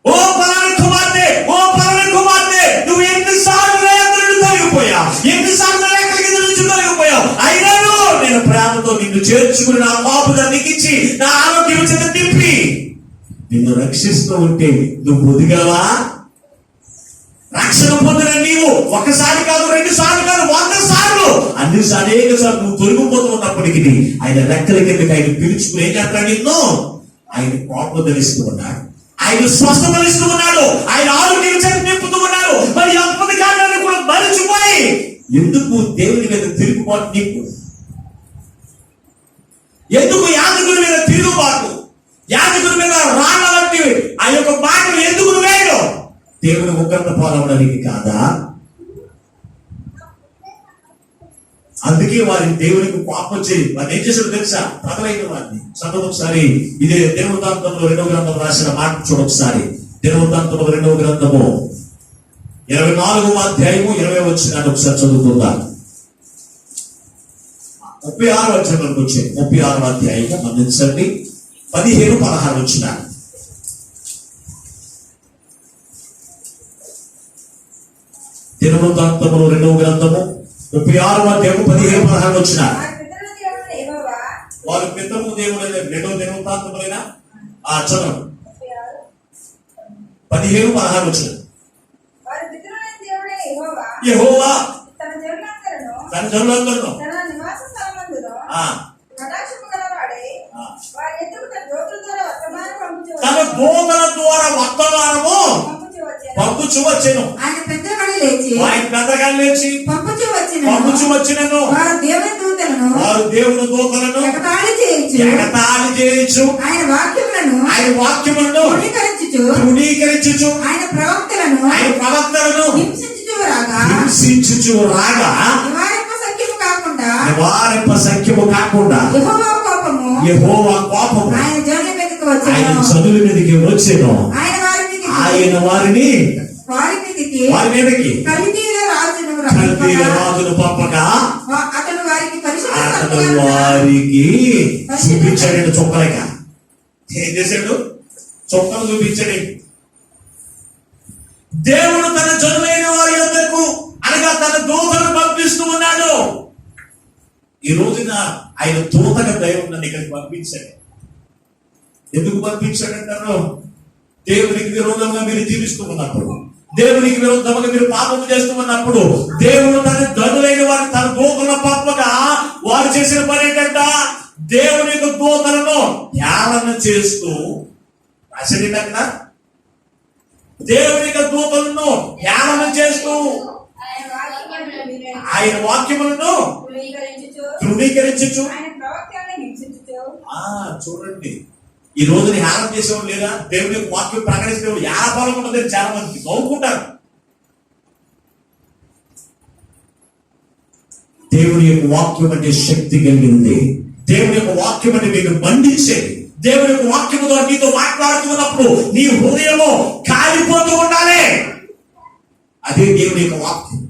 ఓ పలానా కుమార్తె, ఓ పలానా కుమార్తె, నువ్వు ఎన్నిసార్లు తొలగిపోయావు, ఎన్నిసార్లు ఎక్కడికి నుంచి తొలగిపోయావు, అయినాను నేను ప్రేమతో నిన్ను చేర్చుకుని నా పాపుగా నీకిచ్చి నా ఆరోగ్యం చేత తిప్పి నిన్ను రక్షిస్తూ ఉంటే నువ్వు పొదిగావా? రక్షణ పొందిన నీవు ఒకసారి కాదు, 2 సార్లు కాదు, 100 సార్లు, అనేక సార్లు నువ్వు తొలగిపోతూ ఉన్నప్పటికీ ఆయన రెక్కల కిందకి ఆయన పిలుచుకుని ఏం చేస్తాడు? నిన్ను ఆయన పాపదలిస్తూ ఉన్నాడు, ఆయన స్వస్థపరుస్తూ ఉన్నాడు, ఆయన ఆరోగ్యం చేత నింపుతూ ఉన్నాడు. మరి అప్పటి కాలాన్ని కూడా మరిచిపోయి ఎందుకు దేవుని మీద తిరుగుబాటు? నీకు ఎందుకు యాజకుడి మీద తిరుగుబాటు? యాజకుడి మీద రాళ్ళ వంటి ఆ యొక్క మాటలు ఎందుకు వేయడం? దేవుని ఉగ్రత పాలవడానికి కాదా? అందుకే వారి దేవునికి పాపం చేయి వారిని ఏం చేశాడు తెలుసా? ప్రజలైన వారిని చదవ ఒకసారి. ఇదే దేవుని గ్రంథంలో 2వ గ్రంథం రాసిన మాట చూడొకసారి. దినవృత్తాంతములు 2వ గ్రంథము 24వ అధ్యాయము 20వ వచనాన్ని ఒకసారి చదువుకుందాం. 36వ వచనంలోకి వచ్చే 36వ అధ్యాయము గమనించండి. 15-16 వచనాలు. దినవృత్తాంతములు 2వ గ్రంథము 36వ అధ్యాయము 15-16 వచనాలు. వారి పితరుల దేవుడు 2వ దినవృత్తాంతములైన ఆ చదువు 15-16 వచనాలు. యెహోవా తన జనులందరిలో తన దూతల ద్వారా వర్తమానము పంపుచు వచ్చెను. ఆయన పెద్దగానే లేచి పంపుచు వచ్చినను వారు దేవుని దూతలను ఎగతాళి చేయించు ఆయన వాక్యములను తృణీకరించుచు ఆయన ప్రవక్తలను హింసించుచు రాగా నివారింప సంఖ్యము కాకుండా యెహోవా కోపము ఆయన జనుల మీదకి ఆయన వచ్చెను. చదువుల మీదకి వచ్చెను. ఆయన వారి మీదకి కల్దీయుల కల్దీయుల రాజును పంపక అతను వారికి పరిశుద్ధ అతను సత్యాన్ని వారికి చూపించాడు. చొక్కలేక ఏం చేశాడు? చొక్కలు చూపించాడు. దేవుడు తన జనులైన వారి యొద్దకు అనగా తన దూతను పంపిస్తూ ఉన్నాడు. ఈ రోజున ఆయన దూతగా దైవం నన్ను ఇక్కడికి పంపించాడు. ఎందుకు పంపించాడంటారు? దేవునికి విరోధంగా మీరు జీవిస్తూ ఉన్నప్పుడు, దేవునికి విరోధంగా మీరు పాపము చేస్తూ ఉన్నప్పుడు, దేవుడు తన జనులైన వారిని తన దూతలను పంపగా వారు చేసిన పని ఏంటంట? దేవుని యొక్క దూతలను ధ్యానం చేస్తూ అసలు దేవుని యొక్క దూతలను ధ్యానం చేస్తూ ఆయన వాక్యములను తృణీకరించు. చూడండి, ఈ రోజుని ధ్యానం చేసేవాడు లేదా? దేవుని యొక్క వాక్యం ప్రకటిస్తే యాపాలం ఉండదని చాలా మంది నవ్వుకుంటారు. దేవుని యొక్క వాక్యం అంటే శక్తి కలిగింది. దేవుని యొక్క వాక్యం అంటే మీకు మండించేది. దేవుని యొక్క వాక్యము ద్వారా నీతో మాట్లాడుతున్నప్పుడు నీ హృదయము కాలిపోతూ ఉండాలి. అదే దేవుని యొక్క వాక్యం.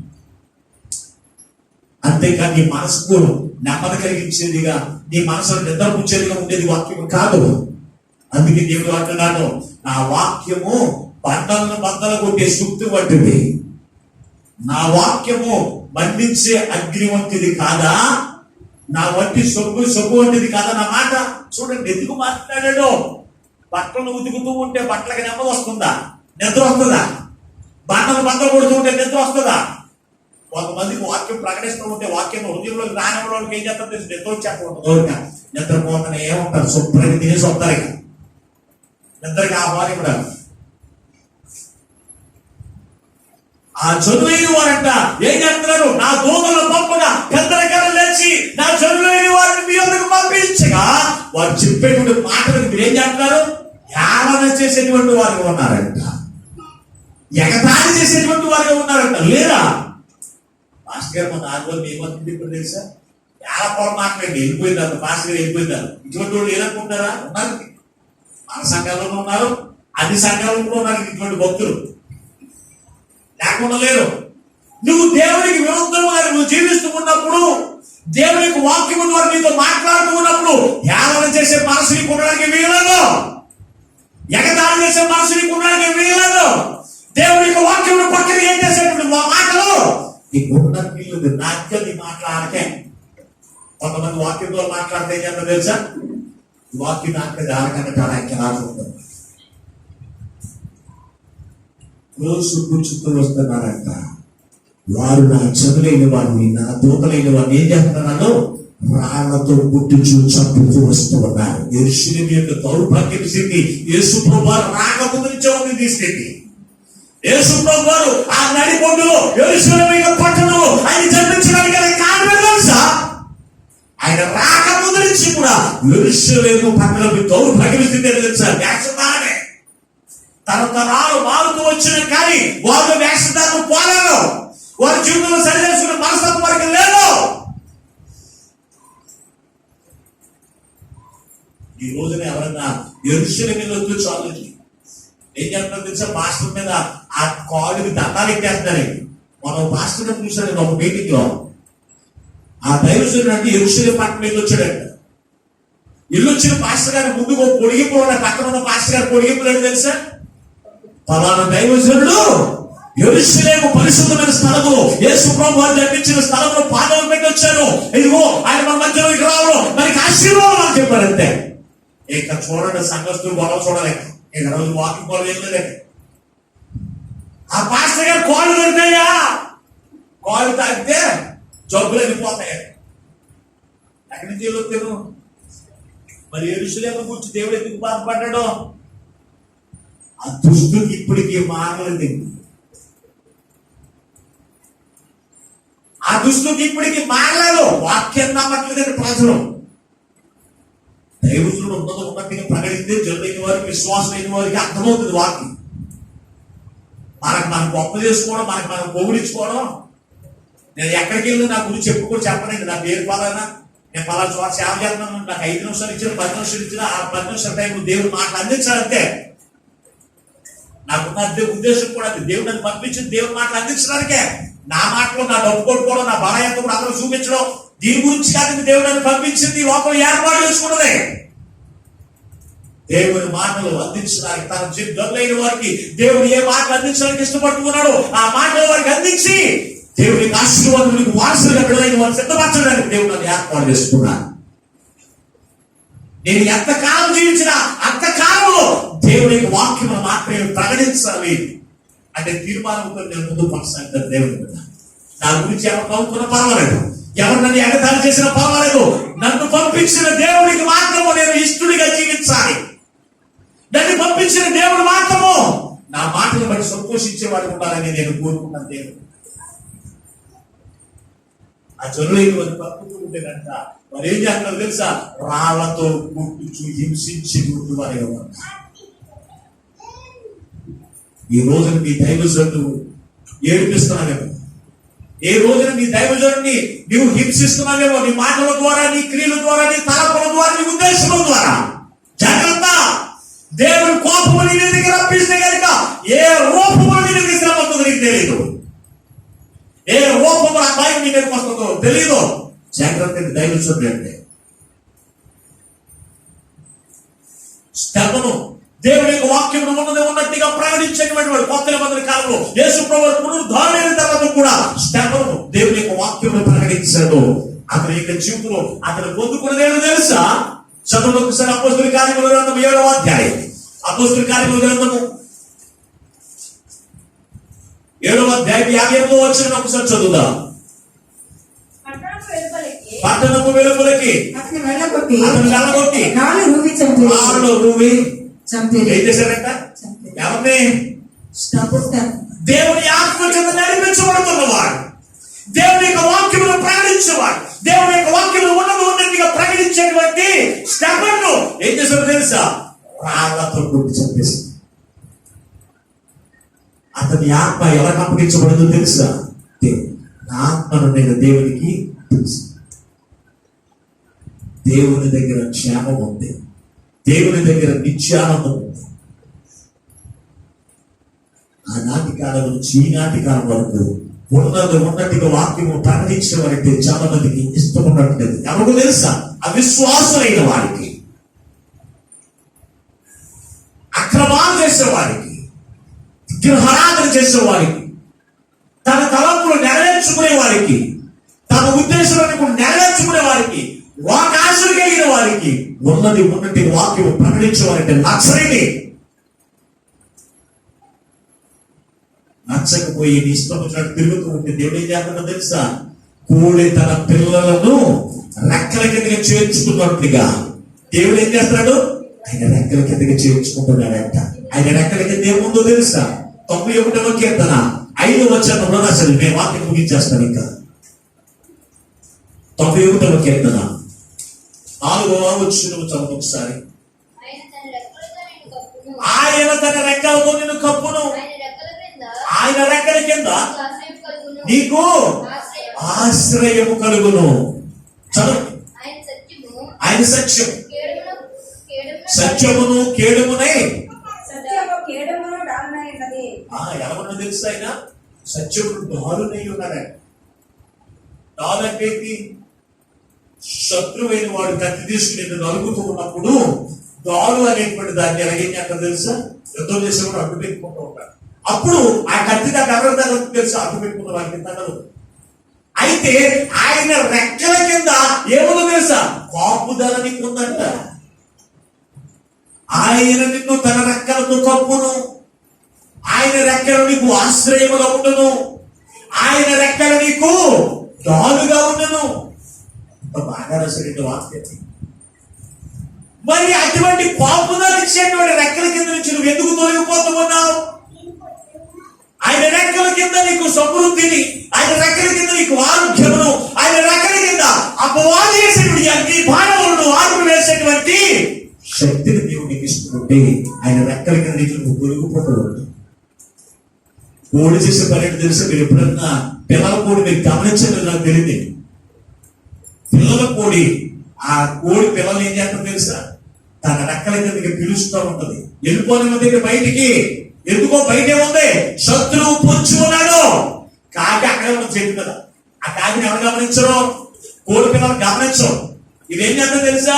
అంతేకాని నీ మనసుకు నెమ్మది కలిగించేదిగా, నీ మనసును నిద్రపుచ్చేదిగా ఉండేది వాక్యం కాదు. అందుకే దేవుడు అంటున్నాడు, నా వాక్యము బండలను బద్దలు కొట్టే శక్తి వంటిది, నా వాక్యము మండించే అగ్ని వంటిది కాదా, నా వంటి సొగ్గు వంటిది కాదా నా మాట. చూడండి ఎందుకు మాట్లాడాడు. బట్టలు ఉతుకుతూ ఉంటే బట్టలకి నెమ్మది వస్తుందా? నిద్ర వస్తుందా? బండలు బద్దలు కొడుతూ ఉంటే నిద్ర వస్తుందా? కొంతమందికి వాక్యం ప్రకటిస్తూ ఉంటే వాక్యం హృదయంలో రానివ్వడానికి ఏం చేస్తారు తెలుసు? నిద్ర వచ్చేకుండా నిద్రపోతనే ఏమంటారు? శుభ్రంగా తినేసి వస్తారు. ఇక నిద్రకి ఆహ్వానం కూడా. ఆ చదువైన వారంట ఏం చేస్తున్నారు? నా దూతలు పంపగా పెద్దరికలు లేచి నా చదువైన వారిని మీ వద్దకు పంపించగా వారు చెప్పేటువంటి మాటలకు మీరు ఏం చేస్తున్నారు? ధ్యానం చేసేటువంటి వారిగా ఉన్నారంట, ఎగతాళి చేసేటువంటి వారిగా ఉన్నారంట. లేదా మాస్టర్ గారు మన ఆదివారం ఏమవుతుంది ఇప్పుడు తెలుసా? చాలా పొర మాట్లాడి వెళ్ళిపోయిందారు, మాస్టర్ గారు వెళ్ళిపోయిందారు. ఇటువంటి వాళ్ళు ఏదనుకుంటారా? ఉన్నారు, మన సంఘాలలో ఉన్నారు, అన్ని సంఘాలలో ఉన్నారు ఇటువంటి భక్తులు, లేకుండా లేరు. నువ్వు దేవునికి విరుద్ధంగా నువ్వు జీవిస్తూ ఉన్నప్పుడు, దేవునికి వాక్యము ద్వారా నీతో మాట్లాడుతూ ఉన్నప్పుడు ధ్యానం చేసే మనసుని ఉండడానికి వీలదు, ఎగతాళి చేసే మనసుని ఉండడానికి వీలదు. దేవునికి వాక్యం పక్కన ఏం చేసేటువంటి మాటలు నీకు ఉండడానికి వీలు. నాకే నీ మాట్లాడకే. కొంతమంది వాక్యంతో మాట్లాడితే ఏం చేస్తా తెలుసా? వాక్యం నాకు దానికన్నా చాలా రాసుకుంటారు. రోజు కూర్చుతూ వస్తున్నారంట. వారు నా చదువులైన వారిని, నా దూతలైన వారిని ఏం చేస్తున్నారో రాళ్లతో పుట్టించు చంపుతూ వస్తూ ఉన్నారు. యెరూషలేము యొక్క దౌర్భాగ్యపు స్థితి యేసు ప్రభువారు రాకముందు నుంచే ఉంది స్థితి. యేసు ప్రభువారు ఆ నడిబొడ్డులో యెరూషలేము యొక్క పట్టణంలో ఆయన జన్మించడానికి కారణం తెలుసా? ఆయన రాకముందు నుంచి కూడా యెరూషలేము పట్టణం దౌర్భాగ్యపు స్థితి తెలుసా? వేషధారణ తరతరాలు మారుతూ వచ్చిన కానీ వారు వేషధారణ పోలేదు. వారి జీవితంలో సరిచేసుకున్న మనస్తత్వం వారికి లేదు. ఈ రోజున ఎవరన్నా యెరూషలేములో చాలు ఏం చేస్తున్నారు తెలుసా? పాస్టర్ మీద ఆ కాలుకి దండాలు ఎక్కేస్తారు. మనం పాస్టర్ గారు చూసాడు ఒక మీటింగ్ లో. ఆ దైవజనుడు అంటే యెరూషలేము పట్టణం వెళ్ళి వచ్చాడంట. ఇల్లు వచ్చిన పాస్టర్ గారి ముందుకు పొడిగింపు పక్కన ఉన్న పాస్టర్ గారు పొడిగింపులేడు తెలుసా? పలానా దైవజనుడు యెరూషలేము పరిశుద్ధమైన స్థలము, యేసు ప్రభువు వారు జన్మించిన స్థలంలో పాదాలు పెట్టి వచ్చాను. ఇదిగో ఆయన మన మధ్యలోకి రావడం మనకి ఆశీర్వాదం అని చెప్పారంటే. ఇక చూడండి, సంఘస్థులు గొడవ చూడలేక ఇక రోజు వాకింగ్ గొడవ వెళ్ళలేక ఆ పాస్టర్ గారు కాళ్ళు దొరికాయా, కాళ్ళు తాగితే జబ్బులు వెళ్ళిపోతాయి. ఎక్కడి నుంచి వెళ్ళొచ్చాను? మరి యెరూషలేము గురించి దేవుడు ఎందుకు బాధపడ్డాడు? ఆ దుష్టుకి ఇప్పటికీ మారలేదు. ఆ దుష్టుకి ఇప్పటికీ మారలేదు. వాక్యం నమ్మట్లేదు ప్రజలు. దైవజనుడు ఉన్నది ఉన్నట్టుగా ప్రకటిస్తే జనులైన వారికి, విశ్వాసం లేని వారికి అర్థమవుతుంది వాక్యం. మనం గొప్ప చేసుకోవడం, మనం పొగిడించుకోవడం. నేను ఎక్కడికి వెళ్ళి నా గురించి చెప్పనండి. నా పేరు పలానా, నేను పలానా చోట సేవ చేస్తున్నాను, నాకు 5 నిమిషాలు ఇచ్చిన 10 నిమిషాలు ఇచ్చిన ఆ 10 నిమిషాల టైం దేవుడు మాటలు అందించాలంటే నాకున్న ఉద్దేశం కూడా అది. దేవుడు నన్ను పంపించింది దేవుడు మాటలు అందించడానికే. నా మాటలు, నా డబ్బు కొట్టుకోవడం, నా బలయంతో కూడా అందరూ చూపించడం, దీని గురించి కాదు దేవుడు నన్ను పంపించింది. లోపల ఏర్పాటు చేసుకున్నదే దేవుని మాటలు అందించడానికి. తన జనులైన వారికి దేవుడు ఏ మాటలు అందించడానికి ఇష్టపడుతున్నాడో ఆ మాటలు వారికి అందించి దేవునికి ఆశీర్వాదానికి వారసులుగా పిల్లలైన వారు సిద్ధపరచడానికి దేవుడు నన్ను ఏర్పాటు చేసుకున్నాను. నేను ఎంతకాలం జీవించినా అంతకాలంలో దేవుని యొక్క వాక్యం మాత్రమే ప్రకటించాలి అంటే తీర్మానంతో నేను ముందు కొనసాగుతాను. దేవుని మీద నా గురించి ఎవరు నవ్వుకున్నా పర్వాలేదు, ఎవరు నన్ను ఎగతాళి చేసినా పర్వాలేదు, నన్ను పంపించిన దేవునికి మాత్రము నేను ఇష్టడిగా జీవించాలి. నన్ను పంపించిన దేవుడు మాత్రము నా మాటలు బట్టి సంతోషించేవాడు ఉండాలని నేను కోరుకున్నాను. దేవుడు ఆ జనులైన వారు పట్టుకుని ఉండేదంట. మరి ఏం చేస్తున్నారు తెలుసా? రాళ్లతో గుర్తుచు హింసించి గుర్తువారే ఉన్నారు. ఈ రోజున మీ దైవజనుడు ఏడిపిస్తున్నావేమో, ఏ రోజున నీ దైవజనుడిని నీవు హింసిస్తున్నావేమో, నీ మాటల ద్వారా, నీ క్రియల ద్వారా, నీ తలపుల ద్వారా, నీ ఉద్దేశముల ద్వారా. జాగ్రత్త. దేవుని కోపము నీ దగ్గర రప్పిస్తే కనుక ఏ రూపము నీ దగ్గర శ్రమ వస్తుందో నీకు తెలియదు. ఏ రూపము ఆ భయం నీ దగ్గరకు వస్తుందో తెలియదు. జాగ్రత్త. దైవజనుడు అంటే స్తెఫను దేవుని యొక్క వాక్యం ఉన్నట్టుగా ప్రకటించేటువంటి వాడు. కొత్త నిబంధన కాలంలో యేసు ప్రభువు పునరుద్ధారణ తర్వాత కూడా స్తెఫను దేవుని యొక్క వాక్యం ప్రకటించాడు. అతని యొక్క జీవితంలో అతను పొందుకున్నదేమో తెలుసా? చదువు ఒకసారి అపోస్తలుల కార్యముల గ్రంథం 7వ అధ్యాయం. అపోస్తలుల కార్యముల గ్రంథము 7వ అధ్యాయం 58వ వచనం ఒకసారి చదువుదాం. పట్టణపు వెలుపలకి అతను వెళ్ళగొట్టి నాలుగు రూవి చంపేది. ఏం చేశారంట? ఎవరిని? దేవుని ఆత్మ కింద నడిపించబడుతున్నవాడు, దేవుని యొక్క వాక్యమును ప్రకటించేవాడు, దేవుని యొక్క వాక్యమును ఉన్నట్టుగా ప్రకటించేటువంటి స్తెఫను ఏం చేశారు తెలుసా? రాళ్లతో కొట్టి చంపేసి. అతని ఆత్మ ఎవరికి అప్పగించబడిందో తెలుసా? నా ఆత్మను నేను దేవునికి తెలుసు. దేవుని దగ్గర క్షేమం ఉంది, దేవుని దగ్గర నిత్యానందం ఉంది. ఆనాటి కాలం నుంచి ఈనాటి కాలం వరకు ఉన్నట్టుగా వాక్యము ప్రకటించిన వారికి చాలా మందికి ఇష్టం ఉన్నట్లేదు. ఎవరికి తెలుసా? అవిశ్వాసులైన వారికి, అక్రమాలు చేసేవారికి, విగ్రహారాధన చేసేవారికి, తన తలంపులు నెరవేర్చుకునే వారికి, తన ఉద్దేశాలను నెరవేర్చుకునే వారికి, వాకాశలు కలిగిన వారికి ఉన్నటి వాక్యం ప్రకటించేవారంటే నచ్చరండి. నచ్చకపోయి నీ ఇష్టం వచ్చినట్టు తిరుగుతూ ఉంటే దేవుడు ఏం చేస్తాడో తెలుసా? కోడి తన పిల్లలను రెక్కల కిందగా చేర్చుకున్నట్టుగా దేవుడు ఏం చేస్తాడు? ఆయన రెక్కల కిందగా చేర్చుకుంటున్నాడంట. ఆయన రెక్కల కింద ఏముందో తెలుసా? 91వ కీర్తన 5వ వచనం అసలు నేను వాక్యం ముగించేస్తాను. ఇంకా 91వ కీర్తన 4వ వచనం చదువు ఒకసారి. ఆయన తన రెక్కలతో నిన్ను కప్పును, ఆయన రెక్కల కింద నీకు ఆశ్రయము కలుగును. చదువు. ఆయన సత్యము, సత్యమును కేడుమునై ఎలా ఉన్నది తెలుసు ఆయన సత్యముడు దారునై ఉన్నాడు. దారు అంటే ఏంటి? శత్రువైన వాడు కత్తి తీసుకుని నిన్ను నలుగుతూ ఉన్నప్పుడు దారు అనేటువంటి దాన్ని ఎలాగేం చేస్తారు తెలుసా? యుద్ధం చేసేవాడు అడ్డు పెట్టుకుంటూ ఉంటాడు. అప్పుడు ఆ కత్తి దాన్ని ఎవరి దగ్గర తెలుసా? అడ్డు పెట్టుకున్న వాడికి తగలదు. అయితే ఆయన రెక్కల కింద ఏముందో తెలుసా? కాపుదల నీకు ఉందంట. ఆయన నిన్ను తన రెక్కలతో కప్పును, ఆయన రెక్కలు నీకు ఆశ్రయముగా ఉండును, ఆయన రెక్కలు నీకు దారుగా ఉండును. బాగా రసరెడ్డి వాక్యం. మరి అటువంటి కాపుదల ఇచ్చేటువంటి రెక్కల కింద నుంచి నువ్వు ఎందుకు తొలగిపోతూ ఉన్నావు? ఆయన రెక్కల కింద నీకు సమృద్ధిని, ఆయన రెక్కల కింద నీకు ఆరోగ్యమును, ఆయన రెక్కల కింద అపవాది చేసేటువంటి అన్ని భారములను ఆరు వేసేటువంటి శక్తిని దేవుడికి ఇస్తుంటే ఆయన రెక్కల కింద నీకు నువ్వు తొలగిపోతావు. కోడి చేసే పని తెలుసు. మీరు ఎప్పుడన్నా పిల్లల కోడి మీరు గమనించలేదు, నాకు తెలియదు. పిల్లల కోడి, ఆ కోడి పిల్లలు ఏం చేస్తారు తెలుసా? తన రెక్కల కిందకి పిలుస్తూ ఉంటది. వెళ్ళిపోయిన బయటికి. ఎందుకో బయటే ఉంది, శత్రువు పొంచి ఉన్నాడు. కాకి అక్కడే ఉన్న చెట్టు కదా. ఆ కాకిని ఎవరు గమనించరు? కోడి పిల్లలు గమనించరు. ఇదేం చేస్తా తెలుసా?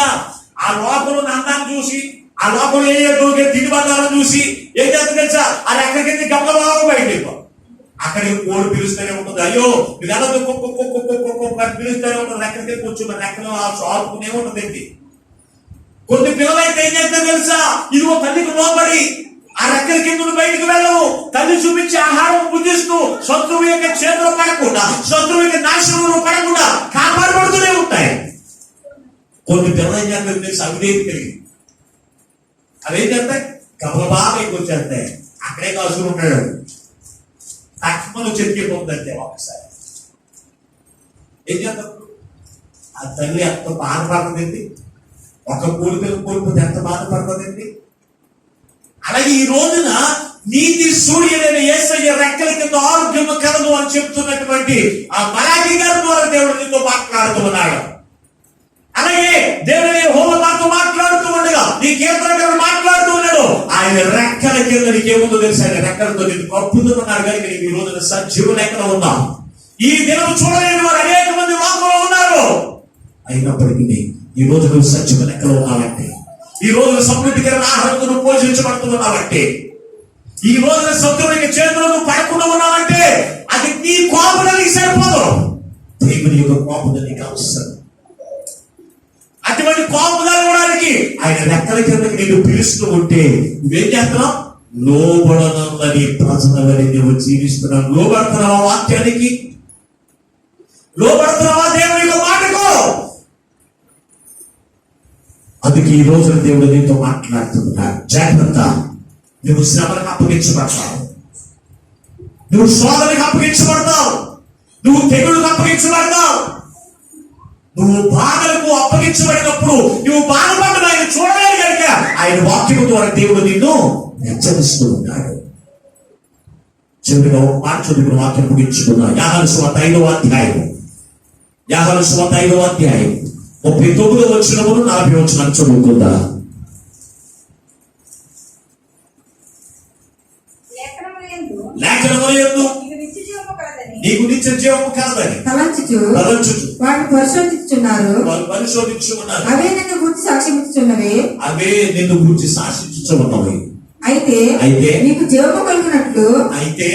ఆ లోపల అందాన్ని చూసి, ఆ లోపల ఏ తిండి బంగారం చూసి ఏం చేస్తా తెలుసా? అది ఎక్కడికి గమనం బయట అక్కడికి కోడి పిలుస్తూనే ఉంటుంది. అయ్యో ఇది ఎలా పిలుస్తూనే ఉంటుంది. ఎక్కడికి కూర్చున్న రెక్కలు ఆడుకునే ఉంటుంది. కొన్ని పిల్లలైతే ఏం చేస్తా తెలుసా? ఇదిగో తల్లికి లోబడి ఆ రెక్కల కింద బయటకు వెళ్ళవు. తల్లి చూపించే ఆహారం బుద్ధిస్తూ శత్రువు యొక్క చేతులు పడకుండా, శత్రువు యొక్క నాశనంలో పడకుండా కాపాడబడుతూనే ఉంటాయి. కొన్ని పిల్లలు ఏం చేస్తారు తెలుసు? అవినీతి కలిగి అవేం చేస్తాయి? కమల బాగా వచ్చేస్తాయి. అక్కడే కాసుకుని ఉంటాడు. తక్కువలో చెక్కిపోతుందంటే ఒకసారి ఏం చేస్తారు? ఆ తల్లి ఎంత బాధపడుతుందండి. ఒక కోడి పిల్ల కోల్పోతే ఎంత బాధపడుతుందండి. అలాగే ఈ రోజున నీతి సూర్యుడైన యేసయ్య రెక్కల కింద ఆరోగ్యం కలదు అని చెప్తున్నటువంటి ఆ మలాకి గారి ద్వారా దేవుడు నీతో మాట్లాడుతూ ఉన్నాడు. అలాగే దేవుడు యెహోవాతో మాట్లాడుతూ ఉండగా నీ కీర్తన మాట్లాడుతూ ఉన్నాడు. ఆయన రెక్కల కింద నీకేముందో తెలుసు? ఆయన రెక్కలతో నీకు కప్పుతున్నాడు. కనుక నీకు ఈ రోజున సజీవ లెక్కలో ఉన్నాం. ఈ దినం చూడలేని వారు అనేక మంది లోకంలో ఉన్నారు. అయినప్పటికీ ఈ రోజు నువ్వు సజీవ లెక్కలో ఉన్నావంటే, ఈ రోజున సమృద్ధికరమైన ఆహారంతో నువ్వు పోషించబడుతున్నావంటే, ఈ రోజున శత్రువునికి చేతులు నువ్వు పడకుండా ఉన్నావంటే అది నీ కోపడానికి సరిపోదు. దేవుని యొక్క కోపం నీకు అవసరం. అటువంటి కోపదాలు ఇవ్వడానికి ఆయన రెక్కల కిందకి నేను పిలుస్తూ ఉంటే నువ్వేం చేస్తున్నావు? లోబడనని ప్రజలని నువ్వు జీవిస్తున్నావు. లోబడుతున్నావా వాక్యానికి? లోబడుతున్నావా దేవుని యొక్క మాటకు? అందుకే ఈ రోజున దేవుడు నీతో మాట్లాడుతున్నాడు. జాగ్రత్త. నువ్వు శ్రమలకు అప్పగించబడతావు, నువ్వు శోధనకు అప్పగించబడతావు, నువ్వు తెగుళ్ళకు అప్పగించబడతావు. నువ్వు బాధలకు అప్పగించబడినప్పుడు నువ్వు బాధపడ్డా ఆయన చూడలేదు కనుక ఆయన వాక్యం ద్వారా దేవుడు నిన్ను హెచ్చరిస్తూ ఉన్నాడు. చివరిగా ఒక మాట చదువుకున్న వాక్యం ముగించుకున్నా. యాహాను సువార్త 5వ అధ్యాయం, యాహాను సువార్త 5వ అధ్యాయం 39 వచనములు 40 వచనాలు చదువుకుందా. లేఖనములందు నీకు నిత్య జీవము కలదని తలంచుచు వాటిని పరిశోధించుచున్నారు. అవే నిన్ను గురించి సాక్ష్యమిచ్చుచున్నవి. అవే నిన్ను గురించి సాక్షించుచున్నవి. అయితే నీకు జీవము కలిగినట్లు, అయితే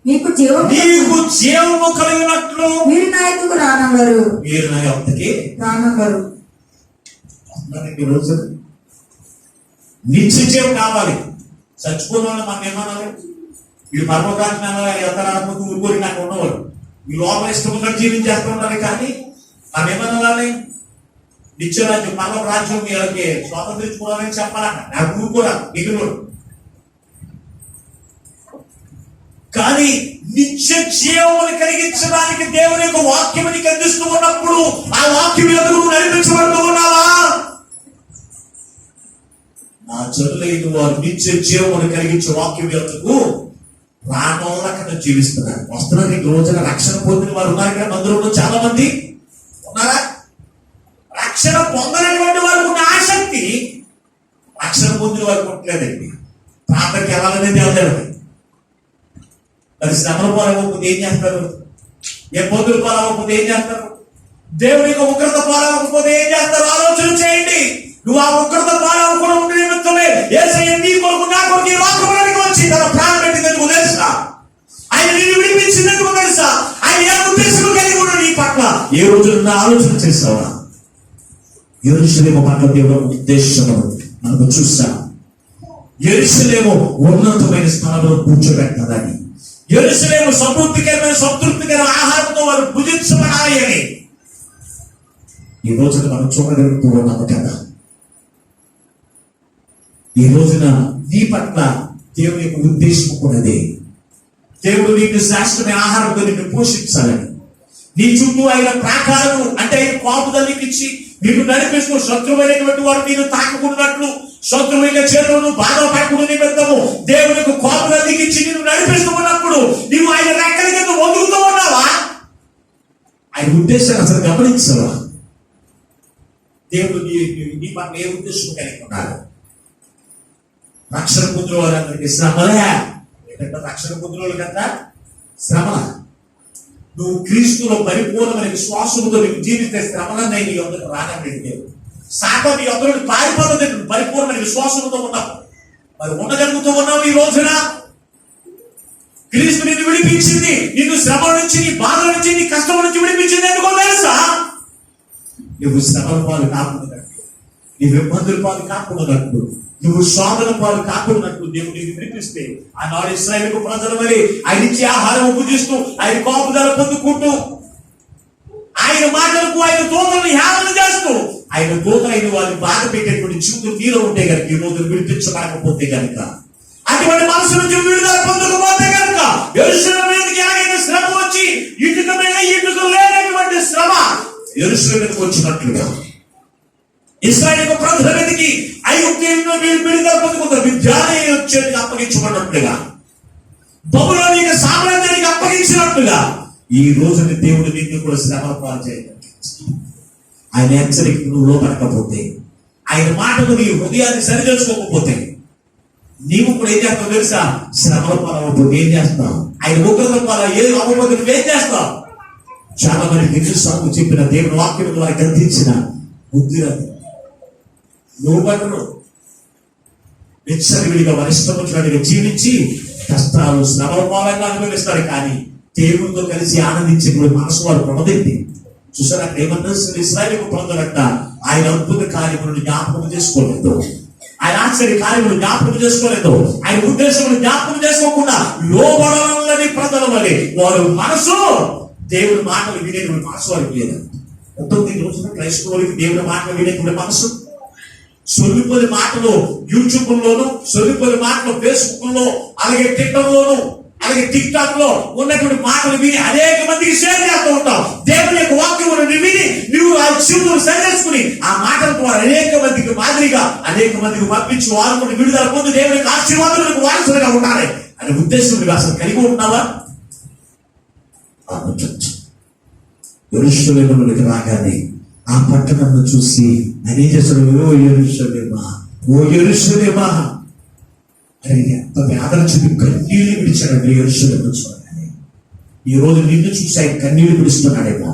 నీకు జీవము కలిగినట్లు మీరు నా యొద్దకు రానవ్వరు. మీరు నా యొద్దకి రానవ్వరు. ఈ రోజు నిత్య జీవం కావాలి. చచ్చిపోయిన వాళ్ళు మనం ఏమనాలి? వీళ్ళు పరమకాన్ని ఎత్తరాకపోతే ఊరుకోరి నాకు ఉన్నవాళ్ళు ఈ లోపల ఇష్టంగా జీవించేస్తూ ఉంటారు. కానీ మనం ఏమనాలి? నిత్యరాజ్యం, పరమ రాజ్యం వీళ్ళకి స్వాతంత్రించుకోవాలని చెప్పాలన్న నాకు ఊరుకోరా మిగిలిన. కానీ నిత్య జీవమును కలిగించడానికి దేవుని యొక్క వాక్యం నీకు అందిస్తూ ఉన్నప్పుడు ఆ వాక్యం ఎదురు నడిపించబడుతూ ఉన్నావా? నా చదువులైన వారు నిత్య జీవమును కలిగించే వాక్యం ఎందుకు ప్రాణంలో జీవిస్తున్నారు. వస్తున్నారు. ఈ రోజున రక్షణ పొందిన వారు ఉన్నారు కదా మందిరంలో చాలా మంది ఉన్నారా? రక్షణ పొందనటువంటి వారికి ఉన్న ఆసక్తి రక్షణ పొందిన వారికి ఉండలేదండి. ప్రాంతానికి వెళ్ళాలనేది ఎవరండి? మరి శ్రమల పాలవ్వకపోతే ఏం చేస్తారు? ఇబ్బందులు పాలవ్వకపోతే ఏం చేస్తారు? దేవుని యొక్క ఉగ్రత పాలవ్వకపోతే ఏం చేస్తారు? ఆలోచన చేయండి. నువ్వు ఆ ఉగ్రత పాలవ్వకుండా ఉండే నిమిత్తమే యేసయ్య నీ కొరకు నా కొరకు ఈ లోకంలోనికి వచ్చి తన ప్రాణం పెట్టినందుకు తెలుసా? ఆయన నిన్ను విడిపించినందుకు తెలుసా? ఆయన ఏ ఉద్దేశం కలిగి ఉన్నాడు నీ పట్ల? ఏ రోజు ఆలోచన చేస్తావా? యెరూషలేము పట్ల దేవుడు ఉద్దేశం మనకు చూస్తాం. యెరూషలేము ఉన్నతమైన స్థానంలో కూర్చోబెట్టాలని, యెరూషలేము సంతృప్తికరమైన ఆహారంతో వారు భుజించబడాలి అని ఈ రోజున మనం చూడగలుగుతూ ఉన్నాము కదా. ఈ రోజున నీ పట్ల దేవుని యొక్క ఉద్దేశం కూడాదే. దేవుడు నీకు శ్రేష్టమైన ఆహారంతో నిన్ను పోషించాలని, నీ చుట్టూ ఆయన ప్రాకారము అంటే ఆయన కాపుదలకి ఇచ్చి నిన్ను నడిపిస్తూ శత్రువైనటువంటి వాడు నేను తాకుకున్నట్లు, శత్రువైన చేతులను బాధ పట్టుకుని నిమిత్తము దేవుని యొక్క కాపుదలకి ఇచ్చి నిన్ను నడిపిస్తూ ఉన్నప్పుడు నీవు ఆయన రెక్కల కింద ఒదుగుతూ ఉన్నావా? ఆయన ఉద్దేశాన్ని అసలు గమనించవా? దేవుడు నీ పట్ల ఏ ఉద్దేశం కలిగి ఉన్నారు? రక్షణ పొందిన వారందరికీ శ్రమలే. ఏంటంటే రక్షణ పొందిన వాళ్ళు కదా శ్రమ. నువ్వు క్రీస్తులో పరిపూర్ణమైన విశ్వాసంతో నీకు జీవిస్తే శ్రమలన్నీ నీ యొక్కకు రానట్టు. సాతా నీ యొక్కడు పారిపోతుంది పరిపూర్ణమైన విశ్వాసంతో ఉన్నావు. మరి ఉండగలుగుతూ ఉన్నావు. ఈ రోజున క్రీస్తు నిన్ను విడిపించింది, నిన్ను శ్రమ నుంచి, నీ బాధ నుంచి, నీ కష్టం నుంచి విడిపించింది. ఎందుకో తెలుసా? నువ్వు శ్రమల పాలు కాకున్నట్టు, నువ్వు ఇబ్బందుల పాలు కాకున్నట్టు, నువ్వు శోధన పాలు కాకున్నట్టు దేవుడు నీకు వినిపిస్తే ఆనాడు ఇశ్రాయేలు ప్రజల వలె ఆయన ఇచ్చే ఆహారం భుజిస్తూ ఆయన కాపుదల పొందుకుంటూ ఆయన మాటలకు ఆయన దూతలను హేళన చేస్తూ ఆయన దూత అయిన వారిని బాధ పెట్టేటువంటి జీవితం నీలో ఉంటే కనుక ఈ రోజు విడిపించబడకపోతే కనుక, అటువంటి మనసు నుంచి విడుదల పొందకపోతే కనుక, యెరూషలేము మీదకి ఎలాగైతే శ్రమ వచ్చి ఇటుక మీద ఇటుక లేనటువంటి శ్రమ యెరూషలేము మీదకి వచ్చినట్లుగా ఇశ్రాయేలు ప్రజల మీదకి ఐగుప్తీయులను విడుదల పొందుకుంటారు. విద్యాలయ చేతికి అప్పగించబడినట్లుగా, బబులోనియ సామ్రాజ్యానికి అప్పగించినట్లుగా ఈ రోజుని దేవుడు నిన్ను కూడా శ్రమల పాలు చేయడానికి ఆయన హెచ్చరిక నువ్వు లోపడకపోతే, ఆయన మాటకు నీ హృదయాన్ని సరిచేసుకోకపోతే నీవు కూడా ఏం చేస్తావు తెలుసా? శ్రమల పాలవకపోతే ఏం చేస్తావు? ఆయన ఉగ్రత పాల ఏది అవ్వకపోతే నువ్వేం చేస్తావు? చాలా మంది ఎన్నిసార్లు చెప్పిన దేవుని వాక్యం ద్వారా గర్తించిన బుద్ధిరాదు. నువ్వు పట్టును విడిగా వరిష్టముగా జీవించి కష్టాలు శ్రమల పాలంగా అనుభవిస్తారు. కానీ దేవునితో కలిసి ఆనందించే మనసు వారు ప్రమదింది. చూసారా ఏమన్నా ఇశ్రాయేలు ప్రజలంట ఆయన అద్భుత కార్యములను జ్ఞాపకం చేసుకోలేదు, ఆయన ఆశ్చర్య కార్యములు జ్ఞాపకం చేసుకోలేదు, ఆయన ఉద్దేశములు జ్ఞాపకం చేసుకోకుండా లోబడాలని ప్రజల వలె వారు మనసు దేవుని మాటలు వినేటువంటి మనసు వారికి లేదు. 19 రోజున క్రైస్తవులకి దేవుని మాటలు వినేటువంటి మనసు, సొల్లిపొలి మాటలు యూట్యూబ్ లోను, సొల్లిపొలి మాటలు ఫేస్బుక్ లో, అలాగే ట్విట్టర్ లోను, అలాగే టిక్ టాక్ లో ఉన్నటువంటి మాటలు విని అనేక మందికి షేర్ చేస్తూ ఉంటావు. దేవుని యొక్క వాక్యం విని నువ్వు ఆ జీవితం సరి చేసుకుని ఆ మాటల ద్వారా అనేక మందికి మాదిరిగా అనేక మందికి పంపించి వారు కూడా విడుదల పొంది దేవుని యొక్క ఆశీర్వాదాలకు వారసులుగా ఉండాలి అనే ఉద్దేశం నువ్వు అసలు కలిగి ఉంటున్నావా? యెరూషలేములోకి రాగానే ఆ పట్టణంలో చూసి అని చేశాడు, ఓ యెరూషలేమా, ఓ యెరూషలేమా అని ఎంత వేదన చూపి కన్నీళ్లు విడిచాడు. యెరూషలేము చూడగానే ఈ రోజు నిన్ను చూసి ఆయన కన్నీళ్లు విడుస్తున్నాడేమో,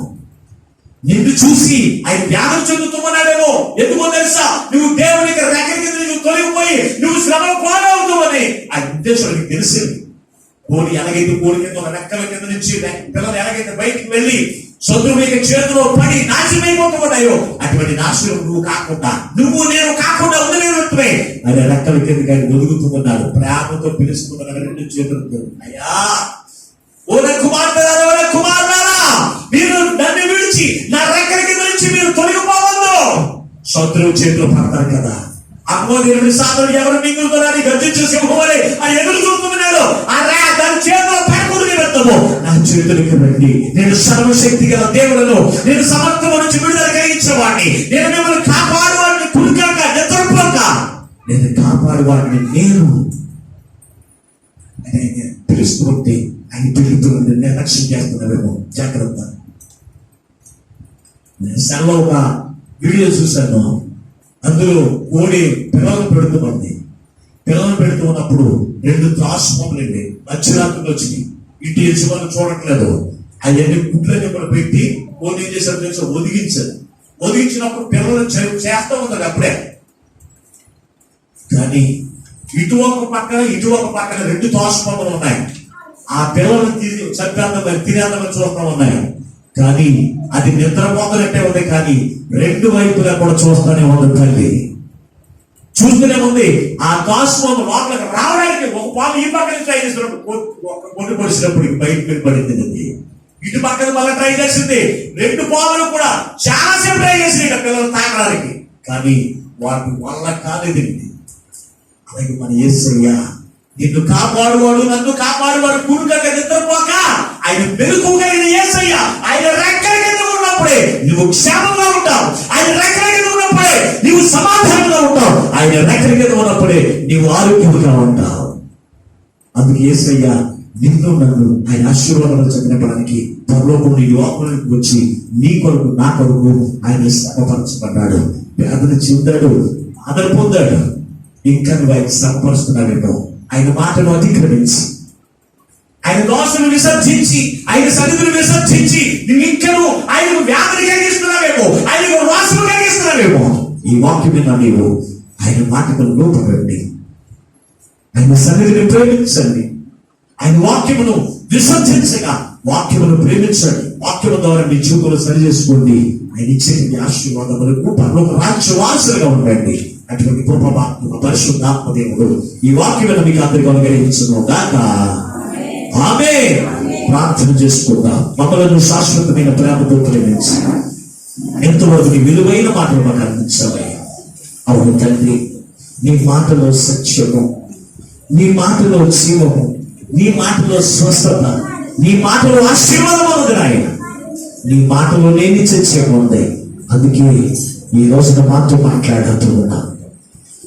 నిన్ను చూసి ఆయన వేదన చెందుతున్నాడేమో. ఎందుకో తెలుసా? నువ్వు దేవునికి రెక్కల కింద నువ్వు తొలగిపోయి నువ్వు శ్రమను పాలవుతావని ఆయన ఉద్దేశం నీకు తెలిసింది. కోడి ఎలాగైతే కోడి కింద రెక్కల కింద నుంచి పిల్లలు ఎలాగైతే బయటికి వెళ్ళి శత్రువు యొక్క చేతిలో పడి నాశనమైపోతున్నాయో అటువంటి నాశనం నువ్వు కాకుండా, నువ్వు నేను కాకుండా ఉండలేనట్టువే ఆయన రెక్కల కింద కానీ ఒదుగుతున్నాడు, ప్రేమతో పిలుస్తున్నాడు. 2 చేతులతో అయ్యా ఓ నా కుమార్తెలారా, ఓ నా కుమారులారా, మీరు నన్ను విడిచి నా రెక్కల కింద నుంచి మీరు తొలగిపోవద్దు. శత్రువు చేతిలో పడతారు కదా. అమ్మో దేవుడి సాధన ఎవరు మింగుతున్నారని గర్జించే సింహమని అని ఎదురు చూస్తున్నాడు. దాని చేతిలో పడకూడదు నిమిత్తము నా చేతులకి రండి, నేను సర్వశక్తి గల దేవుడను, నేను సమర్థము నుంచి విడుదల కలిగించేవాడిని, నేను మిమ్మల్ని కాపాడువాడిని, కుడికాక నిద్రపోక నేను కాపాడువాడిని. నేను పిలుస్తుంటే ఆయన పిలుపుతున్న నిర్లక్ష్యం చేస్తున్నావేమో, జాగ్రత్త. నేను సెలవు ఒక వీడియో చూశాను. అందులో కోడి పిల్లలు పెడుతుంది. పిల్లలు పెడుతూ ఉన్నప్పుడు 2 త్రాసు మొదలండి మధ్యరాత్రులు వచ్చినాయి. ఇటు యజమాని చూడట్లేదు. అవన్నీ గుడ్లన్నీ కూడా పెట్టి కొన్ని ఏం చేశారు తెలుసా, ఒదిగించారు. ఒదిగించినప్పుడు పిల్లలు చేస్తూ ఉంటారు అప్పుడే. కానీ ఇటు ఒక పక్కన రెండు తోషపములు ఉన్నాయి. ఆ పిల్లలు తినేందుకు చూస్తూ ఉన్నాయి. కానీ అది నిద్రపోతున్నట్టే ఉంది. కానీ రెండు వైపులా కూడా చూస్తూనే ఉంది తల్లి. చూస్తూనే ఉంది. ఆ తోషపము లోపలికి రావడానికి ఒక పాము ఈ పక్కన ట్రై చేసినప్పుడు కొట్టు పొడిచినప్పుడు బయటకు వెళ్ళిపడింది. ఇటు పక్కన మళ్ళీ ట్రై చేసింది. రెండు పాములు కూడా చాలాసేపు ట్రై చేసింది పిల్లలు తాగడానికి. కానీ వాటి వల్ల కాలేదండి. అలాగే మన యేసయ్య నిన్ను కాపాడువాడు, నన్ను కాపాడువాడు. కుడుకగా నిద్రపోక ఆయన మెలకు కలిగిన యేసయ్య ఆయన రెక్కల కింద ఉన్నప్పుడే నువ్వు క్షేమంగా ఉంటావు. ఆయన రెక్కల కింద ఉన్నప్పుడే నువ్వు సమాధానంగా ఉంటావు. ఆయన రెక్కల కింద ఉన్నప్పుడే నీవు ఆరోగ్యంగా ఉంటావు. అందుకే యేసయ్య నిన్ను నన్ను ఆయన ఆశీర్వాదాలు చదివినప్పడానికి పరలోకం నీ లోపలికి వచ్చి నీ కొరకు నా కొరకు ఆయన శ్రమపరచబడ్డాడు. పేదలు చెందాడు, ఆదర పొందాడు. ఇంకా నువ్వు ఆయన శ్రమపరుస్తున్నావేమో. ఆయన మాటను అతిక్రమించి, ఆయన దోషను విసర్జించి, ఆయన సన్నిధిని విసర్జించి నువ్వు ఇంకను ఆయనకు వ్యాధిని కలిగిస్తున్నావేమో, ఆయనకు రోషము కలిగిస్తున్నావేమో. ఈ వాక్యం మీద నీవు ఆయన మాటకు లోపడండి. ఆయన సన్నిధిని ప్రేమించండి. ఆయన వాక్యమును విసర్జించగా వాక్యమును ప్రేమించండి. వాక్యము ద్వారా మీ జీవితంలో సరి చేసుకోండి. ఆయన ఇచ్చే ఆశీర్వాదములకు పరలోక రాజ్యవాసులుగా ఉండండి. అటువంటి గొప్ప పరిశుద్ధాత్మ దేవుడు ఈ వాక్యమును మీకు అందరికీ అనుగ్రహించును గాక. ఆమేన్. ప్రార్థన చేసుకుందాం. మమ్మలను శాశ్వతమైన ప్రేమతో ప్రేమించి ఎంతవరకు నీ విలువైన మాటలు మాకు అందించవయ్యా. అవును తండ్రి, నీ మాటలో సత్యము, నీ మాటలో జీవము, నీ మాటలో స్వస్థత, నీ మాటలో ఆశీర్వాదం ఉంది నాయన. నీ మాటలో లేని సత్యము ఉంది. అందుకే ఈ రోజున మాతో మాట్లాడుతూ ఉన్నా.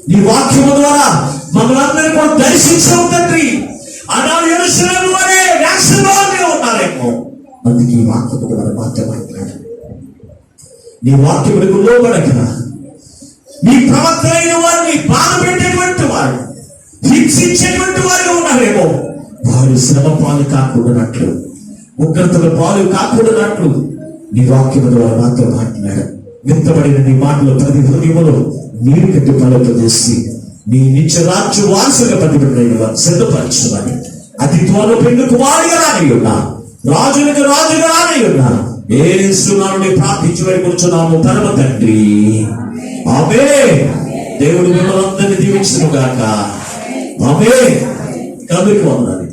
నీ వాక్యము ద్వారా మమ్మల్ని అందరినీ కూడా దర్శించవు తండ్రి. ఆనాడు యెరూషలేము వలె వ్యాసంగా ఉన్నారేమో. అందుకే ఈ వాక్యము ద్వారా మాతో మాట్లాడు. నీ వాక్యములకు లోబడక నీ ప్రవక్తలైన వారిని బాధ పెట్టేటువంటి వారు, హింసించేటువంటి వారుగా ఉన్నారేమో. వారు శ్రమ పాలు కాకూడనట్లు, ఉగ్రతల పాలు కాకూడనట్లు నీ వాక్యము ద్వారా మాతో మాట్లాడు. వింతబడిన నీ మాటలు ప్రతి హృదయములో నీరు కట్టి ఫలింపజేసి నీ నిత్య రాజ్య వారసుగా ప్రతిబింబైన వారు సిద్ధపరచుమని అతి త్వరలో పెళ్లి కుమారుగా రాని ఉన్నా, రాజులకు రాజుగా రాని ఉన్నా యేసు నామములో ప్రార్థించి వేడుకొనుచున్నాము పరమ తండ్రి. ఆమేన్. దేవుడు మిమ్మల్ని అందరినీ దీవించును గాక. ఆమేన్. కబుర్కి వందనాలు.